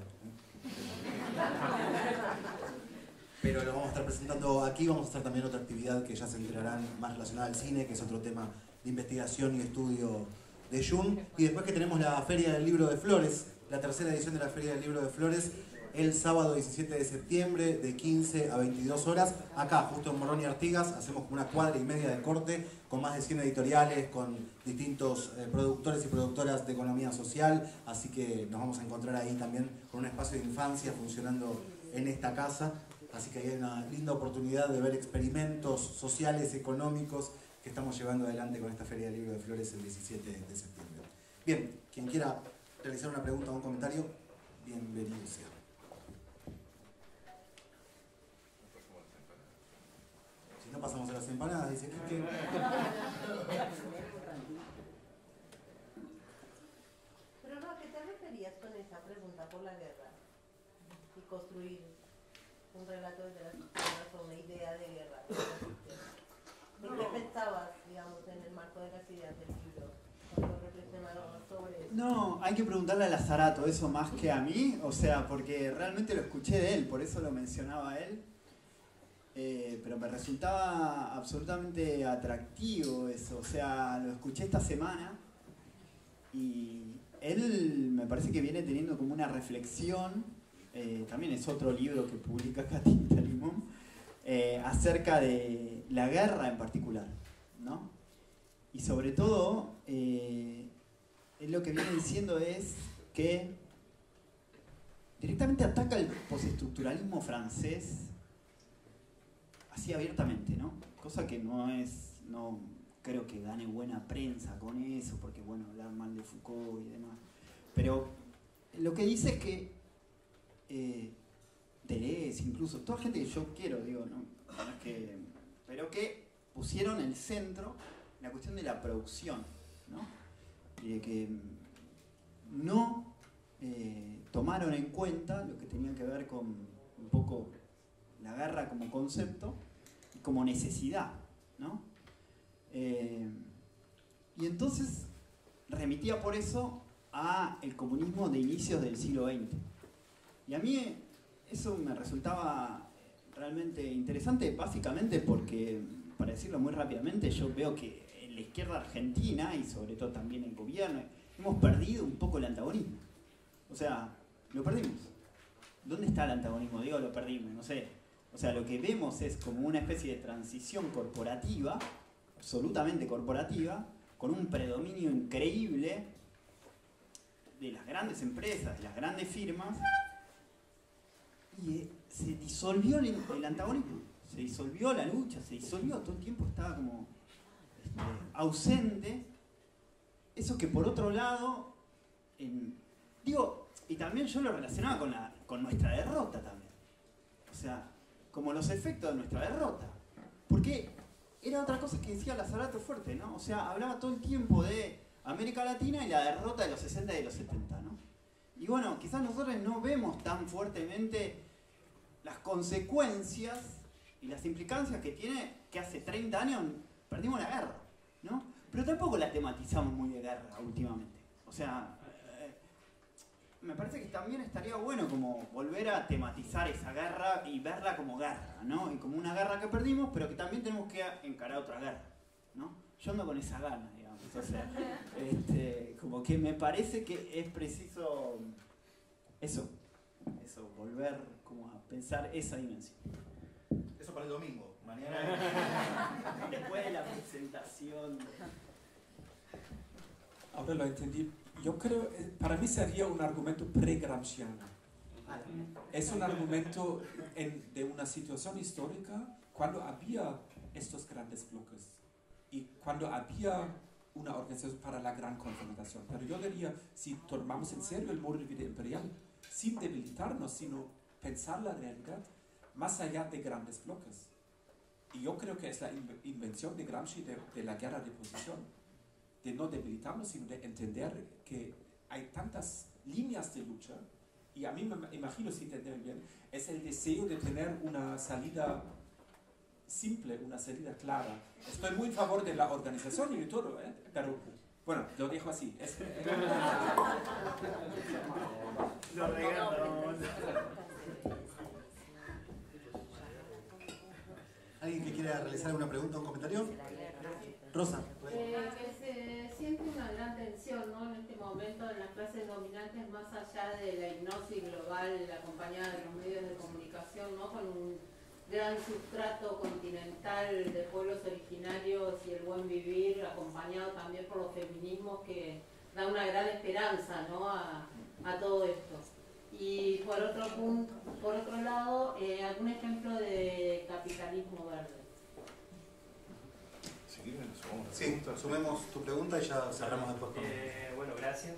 S1: pero lo vamos a estar presentando aquí. Vamos a estar también otra actividad que ya se enterarán, más relacionada al cine, que es otro tema de investigación y estudio de Jun. Y después que tenemos la Feria del Libro de Flores, la tercera edición de la Feria del Libro de Flores, el sábado 17 de septiembre de 15 a 22 horas, acá justo en Morón y Artigas. Hacemos como una cuadra y media de corte, con más de 100 editoriales, con distintos productores y productoras de economía social, así que nos vamos a encontrar ahí también con un espacio de infancia funcionando en esta casa. Así que hay una linda oportunidad de ver experimentos sociales, económicos, que estamos llevando adelante con esta Feria del Libro de Flores el 17 de septiembre. Bien, quien quiera realizar una pregunta o un comentario, bienvenido sea. Si no, pasamos a las empanadas, dice Quique.
S2: Pero no, ¿a qué te referías con esa pregunta por la guerra? Y construir un relato desde las izquierdas o una idea de guerra. ¿En qué pensabas, digamos, en el marco de las ideas del libro? Cuando reflexionabas sobre eso.
S7: No, hay que preguntarle a Lazarato eso más que a mí, o sea, porque realmente lo escuché de él, por eso lo mencionaba él. Pero me resultaba absolutamente atractivo eso, o sea, lo escuché esta semana y él me parece que viene teniendo como una reflexión, también es otro libro que publica acá Tinta Limón, acerca de la guerra en particular. ¿no? Y sobre todo, él lo que viene diciendo es que directamente ataca el postestructuralismo francés así abiertamente, ¿no? Cosa que no creo que gane buena prensa con eso, porque bueno, hablar mal de Foucault y demás. Pero lo que dice es que Deleuze, incluso, toda gente que yo quiero, digo, ¿no? Pero que pusieron el centro la cuestión de la producción, ¿no? Y de que no tomaron en cuenta lo que tenía que ver con un poco la guerra como concepto y como necesidad, ¿no? Y entonces remitía por eso a el comunismo de inicios del siglo XX. Y a mí eso me resultaba realmente interesante, básicamente porque, para decirlo muy rápidamente, yo veo que en la izquierda argentina, y sobre todo también el gobierno, hemos perdido un poco el antagonismo. O sea, lo perdimos. ¿Dónde está el antagonismo? Digo, lo perdimos, no sé. O sea, lo que vemos es como una especie de transición corporativa, absolutamente corporativa, con un predominio increíble de las grandes empresas, de las grandes firmas, y se disolvió el antagonismo, se disolvió la lucha, se disolvió, todo el tiempo estaba como ausente. Eso que por otro lado, y también yo lo relacionaba con nuestra derrota también. O sea, como los efectos de nuestra derrota. Porque era otra cosa que decía Lazarato fuerte, ¿no? O sea, hablaba todo el tiempo de América Latina y la derrota de los 60 y de los 70, ¿no? Y bueno, quizás nosotros no vemos tan fuertemente las consecuencias y las implicancias que tiene que hace 30 años perdimos la guerra, ¿no? Pero tampoco la tematizamos muy de guerra últimamente. O sea, me parece que también estaría bueno como volver a tematizar esa guerra y verla como guerra, ¿no? Y como una guerra que perdimos, pero que también tenemos que encarar otra guerra, ¿no? Yo ando con esa gana, digamos. O sea, como que me parece que es preciso eso, volver como a pensar esa dimensión.
S1: Eso para el domingo, mañana.
S7: Después de la presentación.
S3: Ahora lo entendí. Yo creo, para mí sería un argumento pre-gramsciano. Es un argumento de una situación histórica cuando había estos grandes bloques y cuando había una organización para la gran confrontación. Pero yo diría, si tomamos en serio el modo de vida imperial, sin debilitarnos, sino pensar la realidad más allá de grandes bloques. Y yo creo que es la invención de Gramsci de la guerra de posición, de no debilitarnos, sino de entender que hay tantas líneas de lucha, y a mí me imagino, si entender bien, es el deseo de tener una salida simple, una salida clara. Estoy muy en favor de la organización y de todo, pero bueno, lo dejo así.
S7: Lo regalamos.
S1: ¿Alguien que quiera realizar alguna pregunta o un comentario? Rosa.
S8: Que se siente una gran tensión, ¿no? En este momento en las clases dominantes, más allá de la hipnosis global acompañada de los medios de comunicación, ¿no? Con un gran sustrato continental de pueblos originarios y el buen vivir, acompañado también por los feminismos que da una gran esperanza, ¿no? a todo esto. Y por otro lado, algún ejemplo de capitalismo verde.
S1: Sí, sumemos tu pregunta y ya cerramos después.
S9: Bueno, gracias.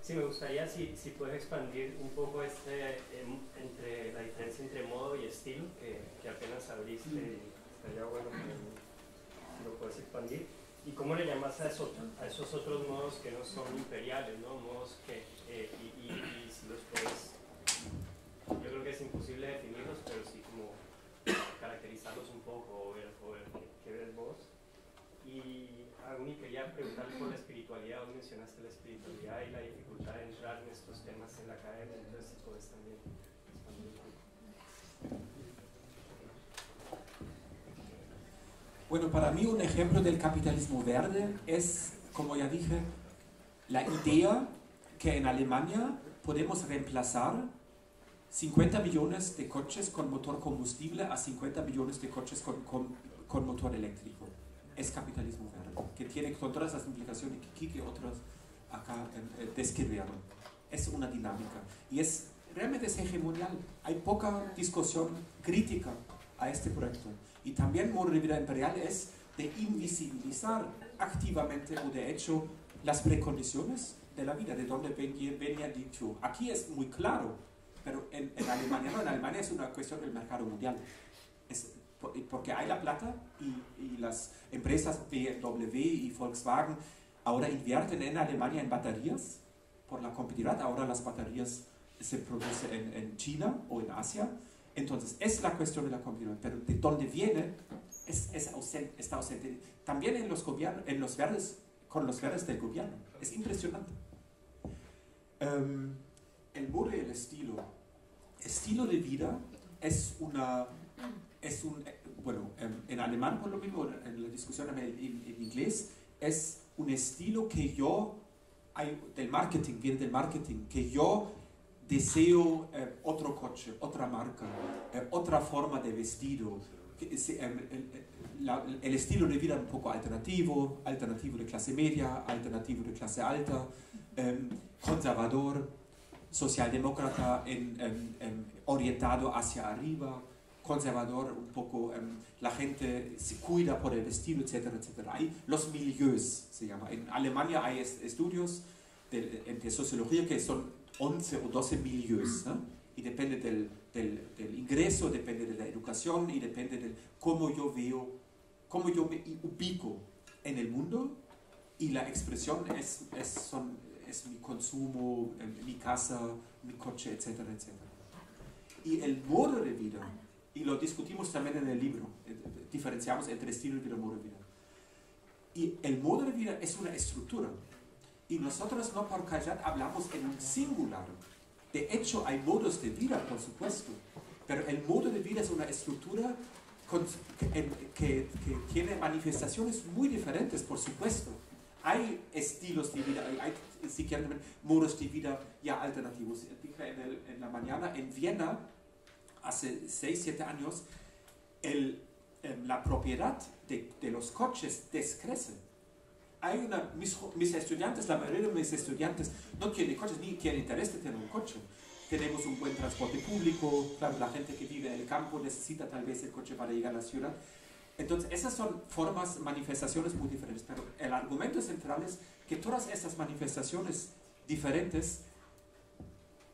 S9: Sí, me gustaría si puedes expandir un poco entre la diferencia entre modo y estilo, que apenas abriste, y estaría bueno que lo puedes expandir. ¿Y cómo le llamas a esos otros modos que no son imperiales, ¿no? Modos que, y si los puedes, yo creo que es imposible definirlos, pero sí como caracterizarlos un poco, o ver qué ves vos. Y a mí quería preguntarle por la espiritualidad. Vos mencionaste la espiritualidad y la dificultad de entrar en estos temas en la academia, entonces si puedes también expandir un poco.
S3: Bueno, para mí un ejemplo del capitalismo verde es, como ya dije, la idea que en Alemania podemos reemplazar 50 millones de coches con motor combustible a 50 millones de coches con con motor eléctrico. Es capitalismo verde, que tiene con todas las implicaciones que Kike y otros acá describieron. Es una dinámica y realmente es hegemonial. Hay poca discusión crítica a este proyecto. Y también modo de vida imperial es de invisibilizar activamente o de hecho las precondiciones de la vida, de donde venía dicho. Aquí es muy claro, pero en Alemania no, en Alemania es una cuestión del mercado mundial. Porque hay la plata y las empresas BMW y Volkswagen ahora invierten en Alemania en baterías por la competitividad. Ahora las baterías se producen en China o en Asia. Entonces es la cuestión de la competitividad, pero de dónde viene está ausente. También en los verdes, con los verdes del gobierno. Es impresionante. El modo y el estilo de vida bueno, en alemán por lo mismo, en la discusión en inglés, es un estilo que viene del marketing, que yo deseo otro coche, otra marca, otra forma de vestido, el estilo de vida un poco alternativo de clase media, alternativo de clase alta, conservador, socialdemócrata orientado hacia arriba, conservador un poco, la gente se cuida por el estilo, etcétera, etcétera. Hay los milieus, se llama. En Alemania hay estudios de sociología que son 11 o 12 milieus, ¿no? Y depende del ingreso, depende de la educación y depende de cómo yo me ubico en el mundo, y la expresión es mi consumo, mi casa, mi coche, etcétera, etcétera. Y el modo de vida, y lo discutimos también en el libro, diferenciamos entre estilo de vida y modo de vida. Y el modo de vida es una estructura. Y nosotros no por callar hablamos en un singular. De hecho, hay modos de vida, por supuesto, pero el modo de vida es una estructura que tiene manifestaciones muy diferentes, por supuesto. Hay estilos de vida, hay si quieren, modos de vida ya alternativos. Dije en la mañana, en Viena, hace 6-7 años, la propiedad de los coches descrece. Mis estudiantes, la mayoría de mis estudiantes no tienen coches ni tienen interés de tener un coche. Tenemos un buen transporte público, claro, la gente que vive en el campo necesita tal vez el coche para llegar a la ciudad. Entonces, esas son manifestaciones muy diferentes, pero el argumento central es que todas estas manifestaciones diferentes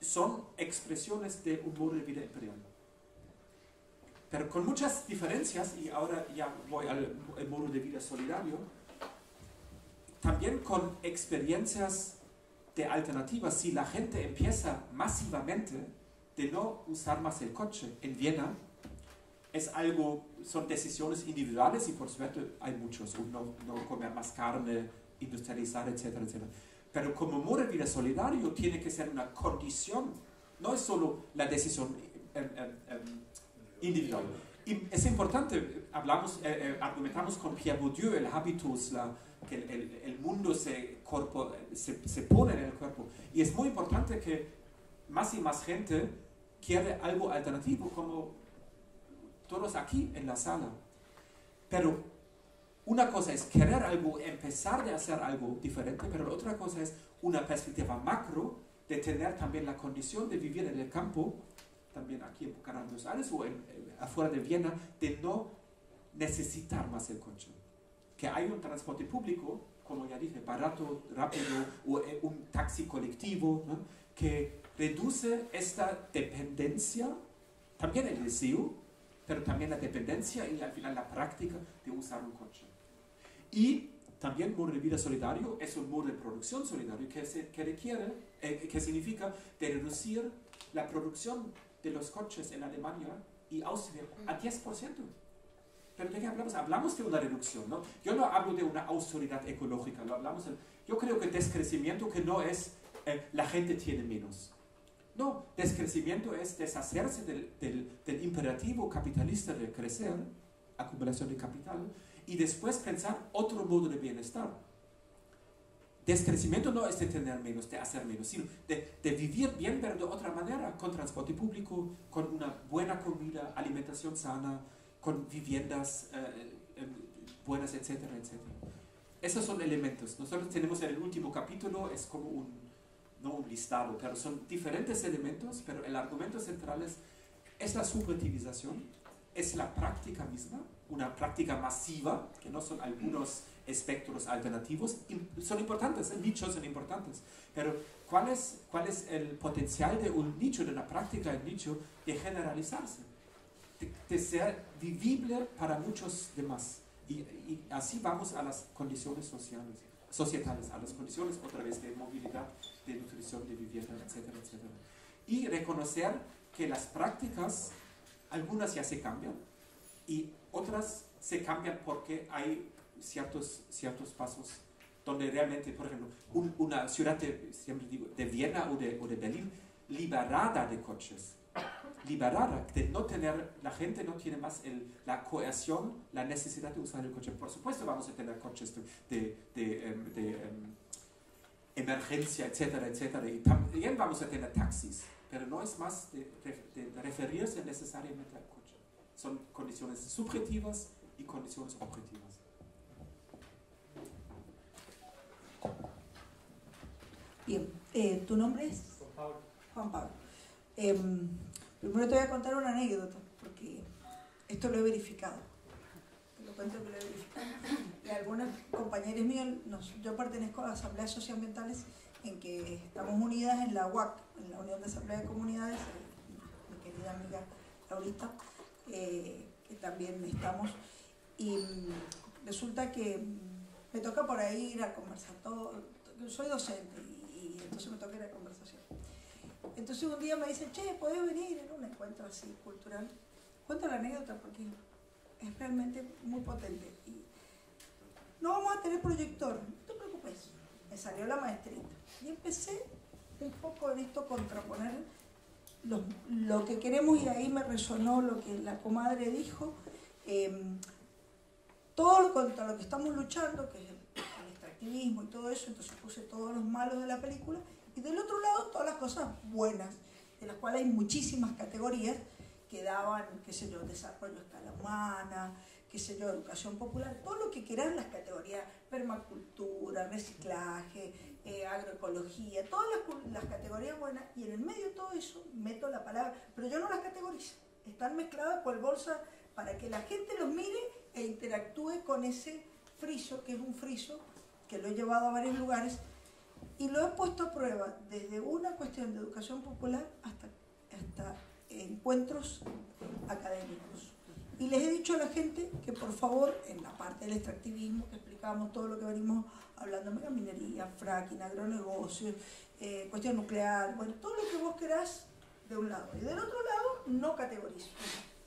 S3: son expresiones de un modo de vida imperial. Pero con muchas diferencias, y ahora ya voy al modo de vida solidario, también con experiencias de alternativas. Si la gente empieza masivamente de no usar más el coche en Viena, son decisiones individuales y por suerte hay muchos, no comer más carne, industrializar, etcétera, etcétera. Pero como modo de vida solidario tiene que ser una condición, no es solo la decisión individual. Y es importante, argumentamos con Pierre Bourdieu, el habitus, que el mundo se pone en el cuerpo. Y es muy importante que más y más gente quiere algo alternativo, como todos aquí en la sala. Pero una cosa es querer algo, empezar de hacer algo diferente, pero la otra cosa es una perspectiva macro de tener también la condición de vivir en el campo, también aquí en Buenos Aires o afuera de Viena, de no necesitar más el coche. Que hay un transporte público, como ya dije, barato, rápido, o un taxi colectivo, ¿no? Que reduce esta dependencia, también el deseo, pero también la dependencia y al final la práctica de usar un coche. Y también modo de vida solidario es un modo de producción solidario que significa de reducir la producción de los coches en Alemania y Austria a 10%. Pero ¿de qué hablamos? Hablamos de una reducción, ¿no? Yo no hablo de una austeridad ecológica, yo creo que descrecimiento que no es la gente tiene menos. No, descrecimiento es deshacerse del imperativo capitalista de crecer, acumulación de capital, y después pensar otro modo de bienestar. Descrecimiento no es de tener menos, de hacer menos, sino de vivir bien, pero de otra manera, con transporte público, con una buena comida, alimentación sana, con viviendas buenas, etcétera, etcétera. Esos son elementos. Nosotros tenemos en el último capítulo, es como no un listado, pero son diferentes elementos, pero el argumento central es la subjetivización, es la práctica misma, una práctica masiva, que no son algunos espectros alternativos, son importantes, nichos son importantes, pero ¿cuál es el potencial de un nicho, de una práctica del nicho, de generalizarse, de ser vivible para muchos demás? Y así vamos a las condiciones societales, a las condiciones otra vez de movilidad, de nutrición, de vivienda, etcétera, etcétera. Y reconocer que las prácticas, algunas ya se cambian y otras se cambian porque hay ciertos pasos donde realmente, por ejemplo, una ciudad siempre digo, de Viena o de Berlín liberada de coches, liberada de no tener, la gente no tiene más la coerción, la necesidad de usar el coche. Por supuesto vamos a tener coches de emergencia, etcétera, etcétera, y también vamos a tener taxis, pero no es más de referirse necesariamente al coche. Son condiciones subjetivas y condiciones objetivas.
S5: Bien, ¿tu nombre es?
S9: Juan Pablo.
S5: Juan Pablo. Primero te voy a contar una anécdota, porque esto lo he verificado. Te lo cuento que lo he verificado. Y algunos compañeros míos, yo pertenezco a asambleas socioambientales en que estamos unidas en la UAC, en la Unión de Asambleas de Comunidades, mi querida amiga Laurita, que también estamos. Y resulta que me toca por ahí ir a conversar. Soy docente y entonces me toca ir a conversación. Entonces un día me dicen, che, ¿podés venir en un encuentro así cultural? Cuento la anécdota porque es realmente muy potente. Y no vamos a tener proyector, no te preocupes. Me salió la maestrita. Y empecé un poco en esto contraponer lo que queremos, y ahí me resonó lo que la comadre dijo. Todo contra lo que estamos luchando, que es el extractivismo y todo eso, entonces puse todos los malos de la película. Y del otro lado, todas las cosas buenas, de las cuales hay muchísimas categorías que daban, qué sé yo, desarrollo a escala humana, qué sé yo, educación popular, todo lo que quieran las categorías, permacultura, reciclaje, agroecología, todas las categorías buenas, y en el medio de todo eso meto la palabra, pero yo no las categorizo, están mezcladas por bolsa para que la gente los mire e interactúe con ese friso, que es un friso que lo he llevado a varios lugares, y lo he puesto a prueba desde una cuestión de educación popular hasta encuentros académicos. Y les he dicho a la gente que por favor, en la parte del extractivismo, que explicamos todo lo que venimos hablando, megaminería, fracking, agronegocios, cuestión nuclear, bueno, todo lo que vos querás de un lado. Y del otro lado, no categorizo.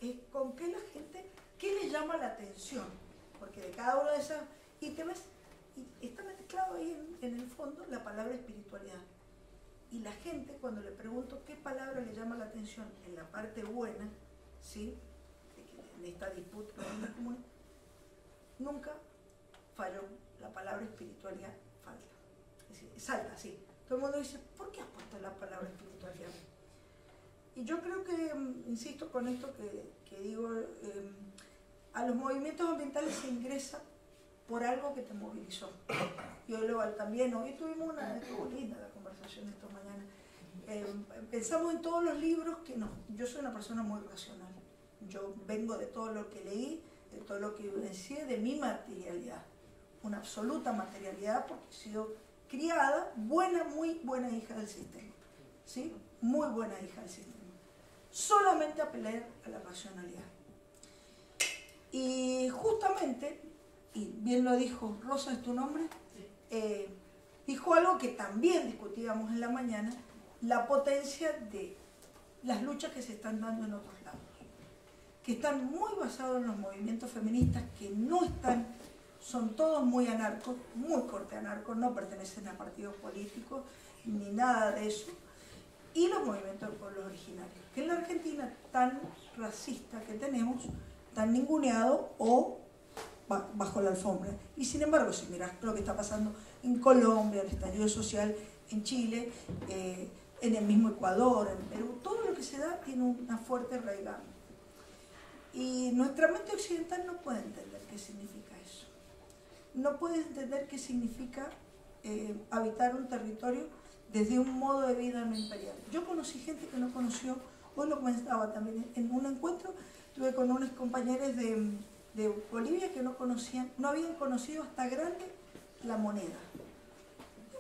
S5: Es con qué la gente, qué le llama la atención. Porque de cada uno de esos ítems, y está mezclado ahí en el fondo la palabra espiritualidad. Y la gente, cuando le pregunto qué palabra le llama la atención en la parte buena, ¿sí?, de esta disputa común, nunca falló. La palabra espiritualidad falta. Es decir, salta, sí. Todo el mundo dice, ¿por qué has puesto la palabra espiritualidad? Y yo creo que, insisto con esto que digo, a los movimientos ambientales se ingresa por algo que te movilizó. Y hoy también, hoy tuvimos estuvo linda la conversación esta mañana. Pensamos en todos los libros que yo soy una persona muy racional. Yo vengo de todo lo que leí, de todo lo que vivencié, de mi materialidad. Una absoluta materialidad porque he sido criada, muy buena hija del sistema. ¿Sí? Muy buena hija del sistema. Solamente apelé a la racionalidad. Y justamente, y bien lo dijo, Rosa, ¿es tu nombre? Dijo algo que también discutíamos en la mañana, la potencia de las luchas que se están dando en otros lados, que están muy basados en los movimientos feministas, que no están, son todos muy anarcos, muy corte anarcos, no pertenecen a partidos políticos, ni nada de eso, y los movimientos de pueblos originarios, que en la Argentina tan racista que tenemos, tan ninguneado o bajo la alfombra. Y sin embargo, si mirás lo que está pasando en Colombia, el estallido social en Chile, en el mismo Ecuador, en Perú, todo lo que se da tiene una fuerte arraigada. Y nuestra mente occidental no puede entender qué significa eso. No puede entender qué significa habitar un territorio desde un modo de vida no imperial. Yo conocí gente que no conoció, vos lo comentaba también, en un encuentro tuve con unos compañeros de Bolivia que no conocían, no habían conocido hasta grande la moneda.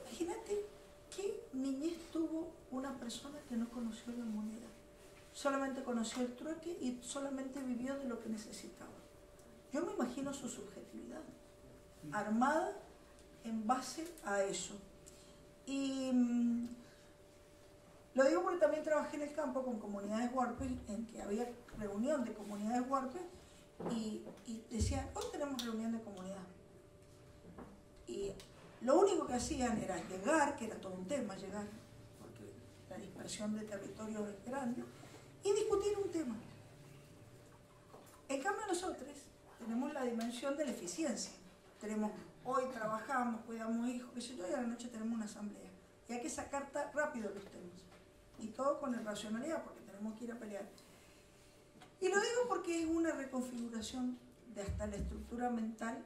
S5: Imagínate qué niñez tuvo una persona que no conoció la moneda. Solamente conoció el trueque y solamente vivió de lo que necesitaba. Yo me imagino su subjetividad, armada en base a eso. Y lo digo porque también trabajé en el campo con comunidades huarpes, en que había reunión de comunidades huarpes y decían, hoy tenemos reunión de comunidad. Y lo único que hacían era llegar, que era todo un tema llegar, porque la dispersión de territorio es grande, y discutir un tema. En cambio nosotros tenemos la dimensión de la eficiencia. Tenemos, hoy trabajamos, cuidamos hijos, qué sé yo, y a la noche tenemos una asamblea. Y hay que sacar rápido los temas. Y todo con racionalidad, porque tenemos que ir a pelear. Y lo digo porque es una reconfiguración de hasta la estructura mental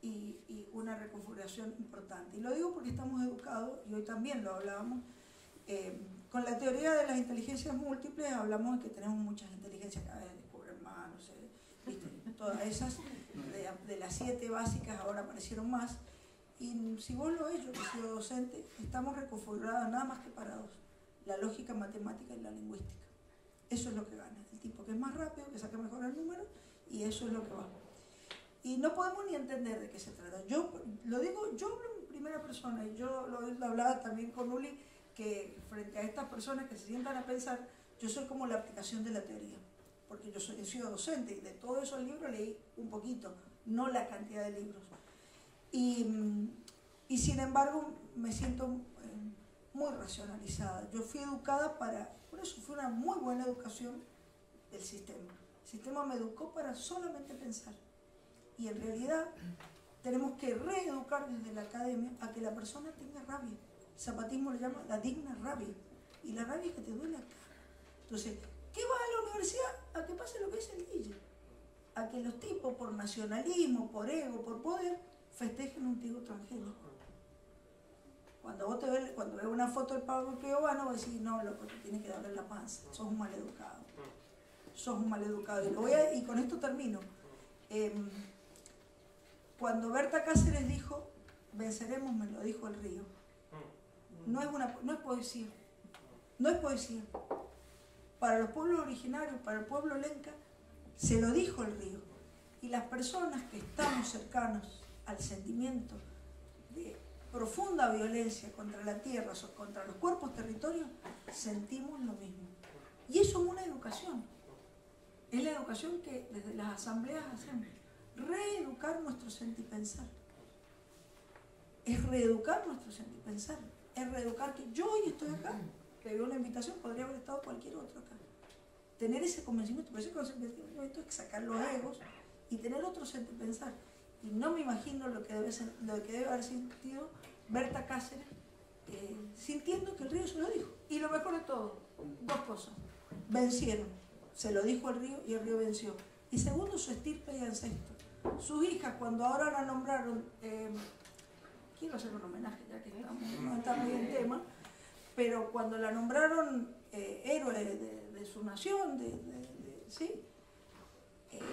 S5: y una reconfiguración importante. Y lo digo porque estamos educados, y hoy también lo hablábamos, con la teoría de las inteligencias múltiples hablamos de que tenemos muchas inteligencias, cada vez descubren más, no sé, ¿viste? Todas esas, de las 7 básicas ahora aparecieron más. Y si vos lo ves, yo que he sido docente, estamos reconfigurados nada más que para dos: la lógica matemática y la lingüística. Eso es lo que gana. El tipo que es más rápido, que saca mejor el número, y eso es lo que va. Y no podemos ni entender de qué se trata. Yo lo digo, yo hablo en primera persona, y yo lo hablaba también con Uli, que frente a estas personas que se sientan a pensar, yo soy como la aplicación de la teoría, porque yo he sido docente y de todos esos libros leí un poquito, no la cantidad de libros. Y sin embargo me siento muy racionalizada. Yo fui educada por eso fue una muy buena educación del sistema. El sistema me educó para solamente pensar. Y en realidad tenemos que reeducar desde la academia a que la persona tenga rabia. El zapatismo le llama la digna rabia. Y la rabia es que te duele acá. Entonces, ¿qué va a la universidad? A que pase lo que dice el Guille. A que los tipos, por nacionalismo, por ego, por poder, festejen un tío transgénico. Cuando ves una foto del Pablo Piovano, vas a decir, no, loco, te tiene que darle la panza. Sos un maleducado. Sos un maleducado. Y con esto termino. Cuando Berta Cáceres dijo, venceremos, me lo dijo el río. No es poesía. No es poesía. Para los pueblos originarios, para el pueblo lenca, se lo dijo el río. Y las personas que estamos cercanos al sentimiento de profunda violencia contra la tierra, contra los cuerpos territorios, sentimos lo mismo. Y eso es una educación. Es la educación que desde las asambleas hacemos. Reeducar nuestro sentipensar. Es reeducar nuestro sentipensar. Es reeducar que yo hoy estoy acá, que veo una invitación, podría haber estado cualquier otro acá. Tener ese convencimiento, pero ese convencimiento es que sacar los egos y tener otro sentipensar. Y no me imagino lo que debe haber sentido Berta Cáceres, sintiendo que el río se lo dijo. Y lo mejor de todo, dos cosas: vencieron, se lo dijo el río y el río venció. Y segundo, su estirpe y ancestro. Sus hijas, cuando ahora la nombraron, quiero hacer un homenaje ya que no estamos en el tema, pero cuando la nombraron héroe de su nación, ¿sí?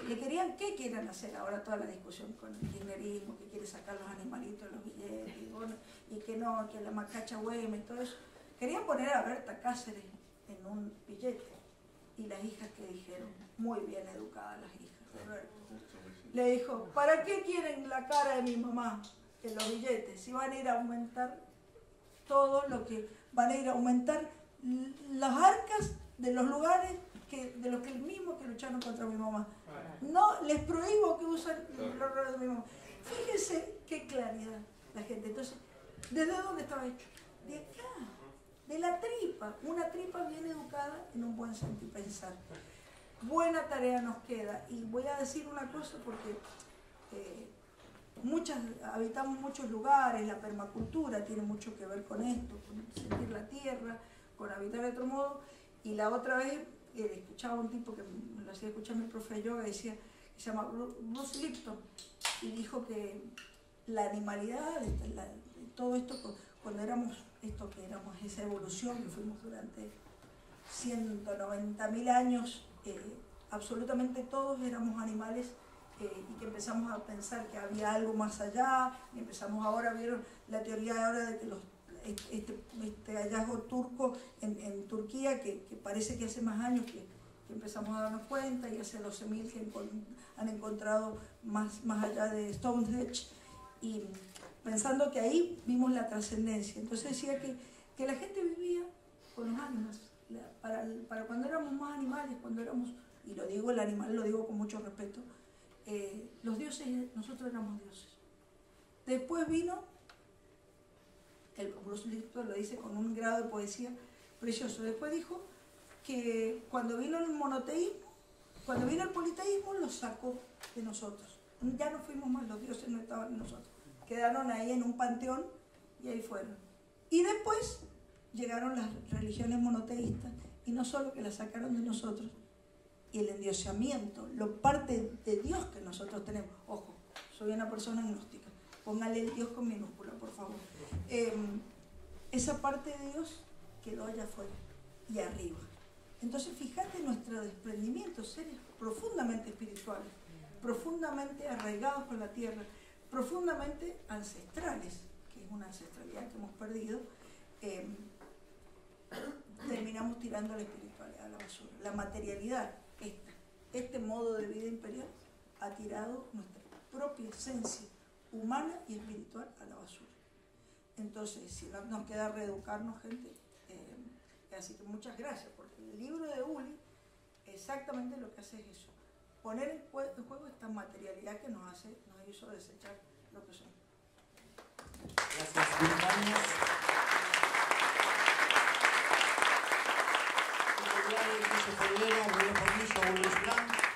S5: Le querían, ¿qué quieren hacer ahora? Toda la discusión con el kirchnerismo, que quiere sacar los animalitos de los billetes, y que no, que la macacha Güemes y todo eso. Querían poner a Berta Cáceres en un billete. Y las hijas que dijeron, muy bien educadas las hijas de Berta, le dijo, ¿para qué quieren la cara de mi mamá en los billetes? Si van a ir a aumentar todo lo que, van a ir a aumentar las arcas de los lugares de los que mismos que lucharon contra mi mamá. No, les prohíbo que usen los lugares de mi mamá. Fíjense qué claridad la gente. Entonces, ¿desde dónde estaba hecho? De acá, de la tripa. Una tripa bien educada en un buen sentir pensar. Buena tarea nos queda. Y voy a decir una cosa porque habitamos muchos lugares, la permacultura tiene mucho que ver con esto, con sentir la tierra, con habitar de otro modo. Y la otra vez escuchaba a un tipo que me lo hacía escuchar mi profe de yoga, decía, que se llama Bruce Lipton, y dijo que la animalidad, todo esto, cuando éramos esto que éramos, esa evolución que fuimos durante 190.000 años, absolutamente todos éramos animales, y que empezamos a pensar que había algo más allá, y empezamos ahora, vieron la teoría ahora de que este hallazgo turco en Turquía, que parece que hace más años que empezamos a darnos cuenta, y hace 12.000 que han encontrado más allá de Stonehenge, y pensando que ahí vimos la trascendencia. Entonces decía que la gente vivía con los ánimos, para cuando éramos más animales, cuando éramos, y lo digo el animal, lo digo con mucho respeto, los dioses, nosotros éramos dioses. Después vino, el Bruce Lipton lo dice con un grado de poesía precioso, después dijo que cuando vino el monoteísmo, cuando vino el politeísmo, lo sacó de nosotros. Ya no fuimos más, los dioses no estaban en nosotros. Quedaron ahí en un panteón y ahí fueron. Y después llegaron las religiones monoteístas, y no solo que las sacaron de nosotros, y el endiosamiento, lo parte de Dios que nosotros tenemos. Ojo, soy una persona agnóstica, póngale el Dios con minúscula, por favor. Esa parte de Dios quedó allá afuera y arriba. Entonces, fíjate nuestro desprendimiento, seres profundamente espirituales, profundamente arraigados con la tierra, profundamente ancestrales, que es una ancestralidad que hemos perdido, terminamos tirando la espiritualidad a la basura. La materialidad, este modo de vida imperial, ha tirado nuestra propia esencia humana y espiritual a la basura. Entonces, si no nos queda reeducarnos, gente, así que muchas gracias, porque el libro de Uli exactamente lo que hace es eso, poner en juego esta materialidad que nos hizo desechar lo que somos.
S1: Gracias, Virginia. Luis Ferreira, Rubén Bonillo, Luis Blanc.